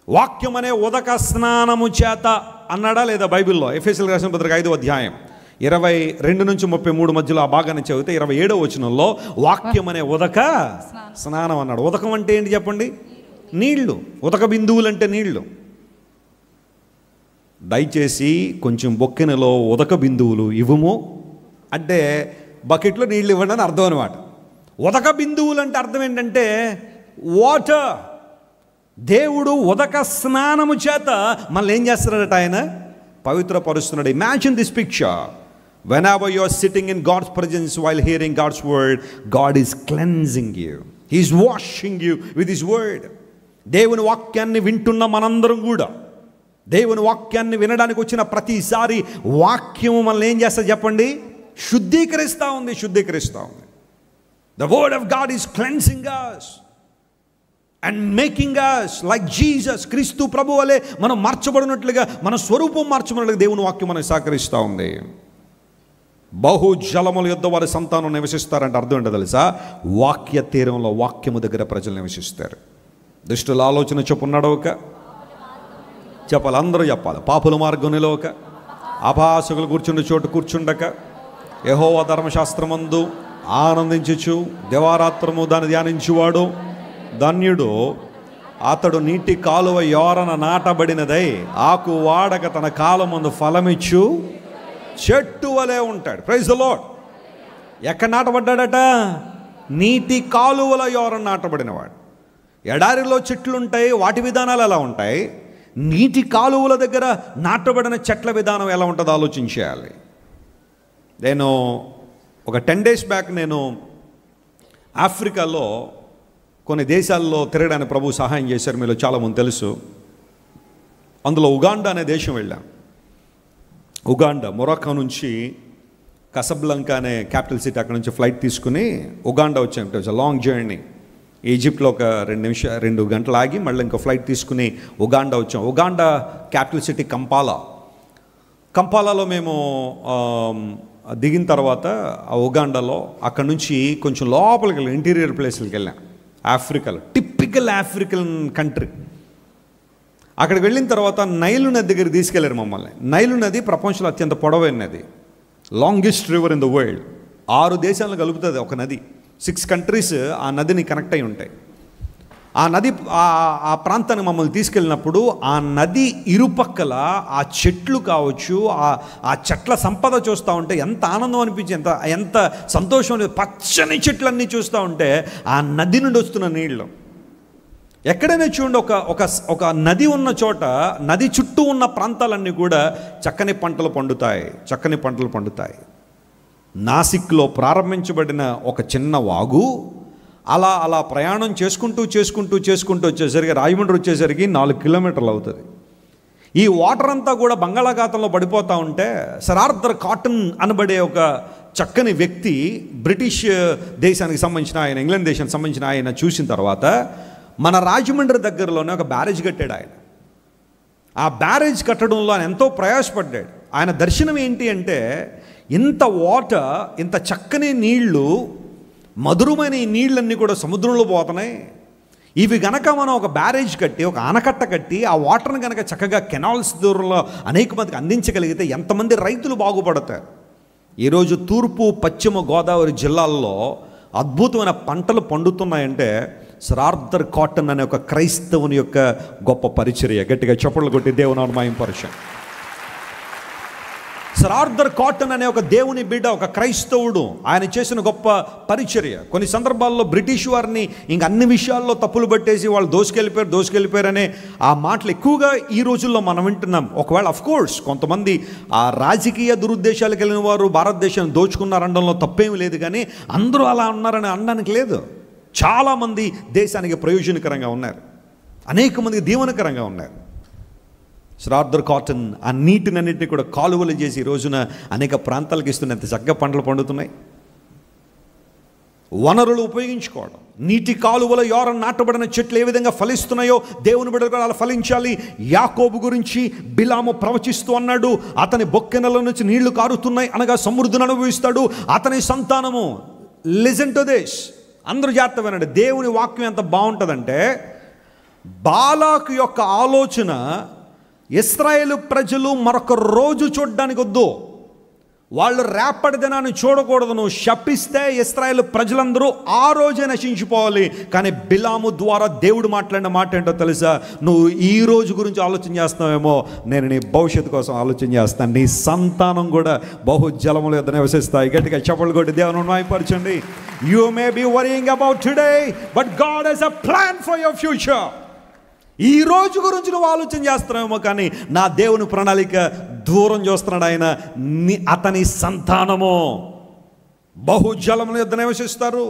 వాక్యం అనే ఉదక స్నానము చేత అన్నాడా లేదా బైబిల్లో? ఎఫెసీయులకు రాసిన పత్రిక 5వ అధ్యాయం 22 నుంచి 33 మధ్యలో ఆ భాగాన్ని చదివితే 27వ వచనంలో వాక్యం అనే ఉదక స్నానం అన్నాడు. ఉదకం అంటే ఏంటి చెప్పండి? నీళ్లు. ఉదక బిందువులు అంటే నీళ్లు. దయచేసి కొంచెం బొక్కెనలో ఉదక బిందువులు ఇవ్వము అంటే బకెట్లో నీళ్ళు ఇవ్వండి అని అర్థం అనమాట. ఉదక బిందువులు అంటే అర్థం ఏంటంటే వాటర్. దేవుడు ఉదక స్నానము చేత మనల్ని ఏం చేస్తున్నాడట? ఆయన పవిత్రపరుస్తున్నాడు. Imagine this picture. whenever you are sitting in God's presence while hearing God's word, God is cleansing you. He is washing you with His word. దేవుని వాక్యాన్ని వింటున్న మనందరం కూడా దేవుని వాక్యాన్ని వినడానికి వచ్చిన ప్రతిసారి వాక్యము మనల్ని ఏం చేస్తా చెప్పండి? శుద్ధీకరిస్తూ ఉంది. The word of God is cleansing us and making us like Jesus. క్రీస్తు ప్రభు వలె మనం మార్చబడినట్లుగా, మన స్వరూపం మార్చబడినట్లుగా దేవుని వాక్యం మనకు సహకరిస్తూ ఉంది. బహు జలముల యొద్ద వారి సంతానం నివసిస్తారంటే అర్థం ఏంటో తెలుసా? వాక్య తీరంలో, వాక్యము దగ్గర ప్రజలు నివసిస్తారు. దుష్టుల ఆలోచన చొప్పున నడవక, చెప్పాలి, అందరూ చెప్పాలి, పాపుల మార్గం నిలవక, అపహాసకులు కూర్చుండే చోటు కూర్చుండక, యెహోవా ధర్మశాస్త్రమందు ఆనందించుచు దివారాత్రము దాన్ని ధ్యానించువాడు ధన్యుడు. అతడు నీటి కాలువ యోరన నాటబడినదై ఆకు వాడక తన కాలమందు ఫలమిచ్చు చెట్టు వలె ఉంటాడు. Praise the lord. ఎక్కడ నాటబడ్డాడట? నీటి కాలువల యోరన నాటబడినవాడు. ఎడారిలో చెట్లు ఉంటాయి, వాటి విధానాలు ఎలా ఉంటాయి? నీటి కాలువల దగ్గర నాటబడిన చెట్ల విధానం ఎలా ఉంటుందో ఆలోచించేయాలి. నేను ఒక 10 days బ్యాక్ నేను ఆఫ్రికాలో కొన్ని దేశాల్లో తిరగడానికి ప్రభు సహాయం చేశారు. మీలో చాలామంది తెలుసు. అందులో ఉగాండా అనే దేశం వెళ్ళాం. ఉగాండా, మొరాకో నుంచి కసబ్లంకా అనే క్యాపిటల్ సిటీ, అక్కడ నుంచి ఫ్లైట్ తీసుకుని ఉగాండా వచ్చాం. It was a long journey. ఈజిప్ట్లో ఒక 2 గంటలు ఆగి మళ్ళీ ఇంకో ఫ్లైట్ తీసుకుని ఉగాండా వచ్చాం. ఉగాండా క్యాపిటల్ సిటీ కంపాలాలో మేము దిగిన తర్వాత ఆ ఉగాండాలో అక్కడ నుంచి కొంచెం లోపలికి వెళ్ళాం, ఇంటీరియర్ ప్లేస్లకి వెళ్ళాం. ఆఫ్రికాలో టిపికల్ ఆఫ్రికన్ కంట్రీ. అక్కడికి వెళ్ళిన తర్వాత నైలు నది దగ్గరికి తీసుకెళ్లారు మమ్మల్ని. నైలు నది ప్రపంచంలో అత్యంత పొడవైన నది, longest river in the world. 6 దేశాలను కలుపుతుంది ఒక నది. 6 countries ఆ నదిని కనెక్ట్ అయి ఉంటాయి. ఆ నది ఆ ప్రాంతానికి మమ్మల్ని తీసుకెళ్ళినప్పుడు ఆ నది ఇరుపక్కల ఆ చెట్లు కావచ్చు, ఆ చెట్ల సంపద చూస్తూ ఉంటే ఎంత ఆనందం అనిపించి, ఎంత సంతోషం. పచ్చని చెట్లన్నీ చూస్తూ ఉంటే ఆ నది నుండి వస్తున్న నీళ్ళు. ఎక్కడైనా చూడండి, ఒక నది ఉన్న చోట, నది చుట్టూ ఉన్న ప్రాంతాలన్నీ కూడా చక్కని పంటలు పండుతాయి. నాసిక్లో ప్రారంభించబడిన ఒక చిన్న వాగు అలా ప్రయాణం చేసుకుంటూ వచ్చేసరికి రాజమండ్రి వచ్చేసరికి 4 కిలోమీటర్లు అవుతుంది. ఈ వాటర్ అంతా కూడా బంగాళాఖాతంలో పడిపోతూ ఉంటే సర్ ఆర్థర్ కాటన్ అనబడే ఒక చక్కని వ్యక్తి, బ్రిటిష్ దేశానికి సంబంధించిన ఆయన, ఇంగ్లాండ్ దేశానికి సంబంధించిన ఆయన చూసిన తర్వాత మన రాజమండ్రి దగ్గరలోనే ఒక బ్యారేజ్ కట్టాడు ఆయన. ఆ బ్యారేజ్ కట్టడంలో ఆయన ఎంతో ప్రయాసపడ్డాడు. ఆయన దర్శనం ఏంటి అంటే, ఇంత వాటర్, ఇంత చక్కని నీళ్లు, మధురమైన ఈ నీళ్ళన్నీ కూడా సముద్రంలో పోతున్నాయి. ఇవి గనక మనం ఒక బ్యారేజ్ కట్టి, ఒక ఆనకట్ట కట్టి, ఆ వాటర్ని కనుక చక్కగా కెనాల్స్ దూరంలో అనేక మందికి అందించగలిగితే ఎంతమంది రైతులు బాగుపడతారు. ఈరోజు తూర్పు పశ్చిమ గోదావరి జిల్లాల్లో అద్భుతమైన పంటలు పండుతున్నాయంటే సర్ ఆర్థర్ కాటన్ అనే ఒక క్రైస్తవుని యొక్క గొప్ప పరిచర్య. గట్టిగా చప్పట్లు కొట్టి దేవుని నామమున మహిమపరచండి. సర్ ఆర్థర్ కాటన్ అనే ఒక దేవుని బిడ్డ, ఒక క్రైస్తవుడు, ఆయన చేసిన గొప్ప పరిచర్య. కొన్ని సందర్భాల్లో బ్రిటిష్ వారిని ఇంక అన్ని విషయాల్లో తప్పులు పట్టేసి వాళ్ళు దోసుకెళ్ళిపోయారనే ఆ మాటలు ఎక్కువగా ఈ రోజుల్లో మనం వింటున్నాం. ఒకవేళ అఫ్కోర్స్ కొంతమంది ఆ రాజకీయ దురుద్దేశాలకు వెళ్ళిన వారు భారతదేశాన్ని దోచుకున్నారనడంలో తప్పేమీ లేదు, కానీ అందరూ అలా ఉన్నారని అనడానికి లేదు. చాలామంది దేశానికి ప్రయోజనకరంగా ఉన్నారు, అనేక మందికి దీవెనకరంగా ఉన్నారు. సర్ ఆర్థర్ కాటన్ ఆ నీటినన్నింటినీ కూడా కాలువలు చేసి ఈ రోజున అనేక ప్రాంతాలకు ఇస్తున్న ఎంత చక్కగా పంటలు పండుతున్నాయి. వనరులు ఉపయోగించుకోవడం, నీటి కాలువల యోర నాటబడిన చెట్లు ఏ విధంగా ఫలిస్తున్నాయో దేవుని బిడ్డలు కూడా అలా ఫలించాలి. యాకోబు గురించి బిలాము ప్రవచిస్తూ అన్నాడు, అతని బొక్కెనల నుంచి నీళ్లు కారుతున్నాయి అనగా సమృద్ధిని అనుభవిస్తాడు. అతని సంతానము, లిజన్ టు దిస్, అందరూ జాగ్రత్త వినండి. దేవుని వాక్యం ఎంత బాగుంటుందంటే, బాలాకు యొక్క ఆలోచన ఇశ్రాయేలు ప్రజలు మరొక రోజు చూడడానికి వద్దు, వాళ్ళు రేపటి దినాన్ని చూడకూడదు. నువ్వు శపిస్తే ఇశ్రాయేలు ప్రజలందరూ ఆ రోజే నశించిపోవాలి. కానీ బిలాము ద్వారా దేవుడు మాట్లాడిన మాట ఏంటో తెలుసా? నువ్వు ఈ రోజు గురించి ఆలోచన చేస్తున్నావేమో, నేను నీ భవిష్యత్తు కోసం ఆలోచన చేస్తాను. నీ సంతానం కూడా బహుజలముల యొద్ద నివసిస్తాయి. గట్టిగా చప్పట్లు కొట్టి దేవుని మహిమపరచండి. You may be worrying about today, but God has a plan for your future. ఈ రోజు గురించి నువ్వు ఆలోచన చేస్తున్నావేమో, కానీ నా దేవుని ప్రణాళిక దూరం చూస్తున్నాడు ఆయన. అతని సంతానము బహుజలముల యొద్ద నివసిస్తారు.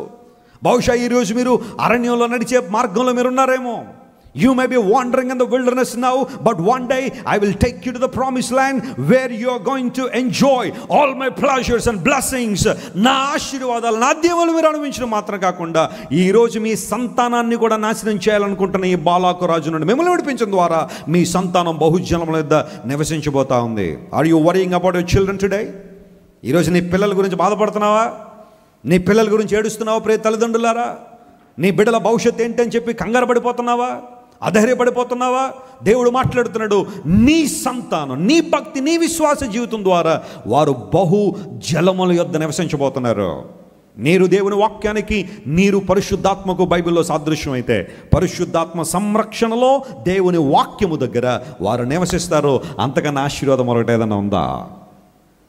బహుశా ఈరోజు మీరు అరణ్యంలో నడిచే మార్గంలో మీరు ఉన్నారేమో. You may be wandering in the wilderness now, but one day I will take you to the promised land where you are going to enjoy all my pleasures and blessings. నా ఆశీర్వాదాలు, నా దీవెనలు మీరు అనుభవించడం మాత్రం కాకుండా ఈ రోజు మీ సంతానాన్ని కూడా నాశనం చేయాలనుకుంటున్న ఈ బాలాకు రాజు నుండి మిమ్మల్ని విడిపించడం ద్వారా మీ సంతానం బహుజనముల యొద్ద నివసించబోతా ఉంది. Are you worrying about your children today? ఈరోజు నీ పిల్లల గురించి బాధపడుతున్నావా? నీ పిల్లల గురించి ఏడుస్తున్నావా? ప్రియ తల్లిదండ్రులారా, నీ బిడ్డల భవిష్యత్తు ఏంటని చెప్పి కంగారు పడిపోతున్నావా? అధైర్యపడిపోతున్నావా? దేవుడు మాట్లాడుతున్నాడు, నీ సంతానం, నీ భక్తి, నీ విశ్వాస జీవితం ద్వారా వారు బహు జలముల యొద్ద నివసించబోతున్నారు. నీరు దేవుని వాక్యానికి, నీరు పరిశుద్ధాత్మకు బైబిల్లో సాదృశ్యం అయితే, పరిశుద్ధాత్మ సంరక్షణలో దేవుని వాక్యము దగ్గర వారు నివసిస్తారు. అంతకన్నా ఆశీర్వాదం మరొకటి ఏదైనా ఉందా?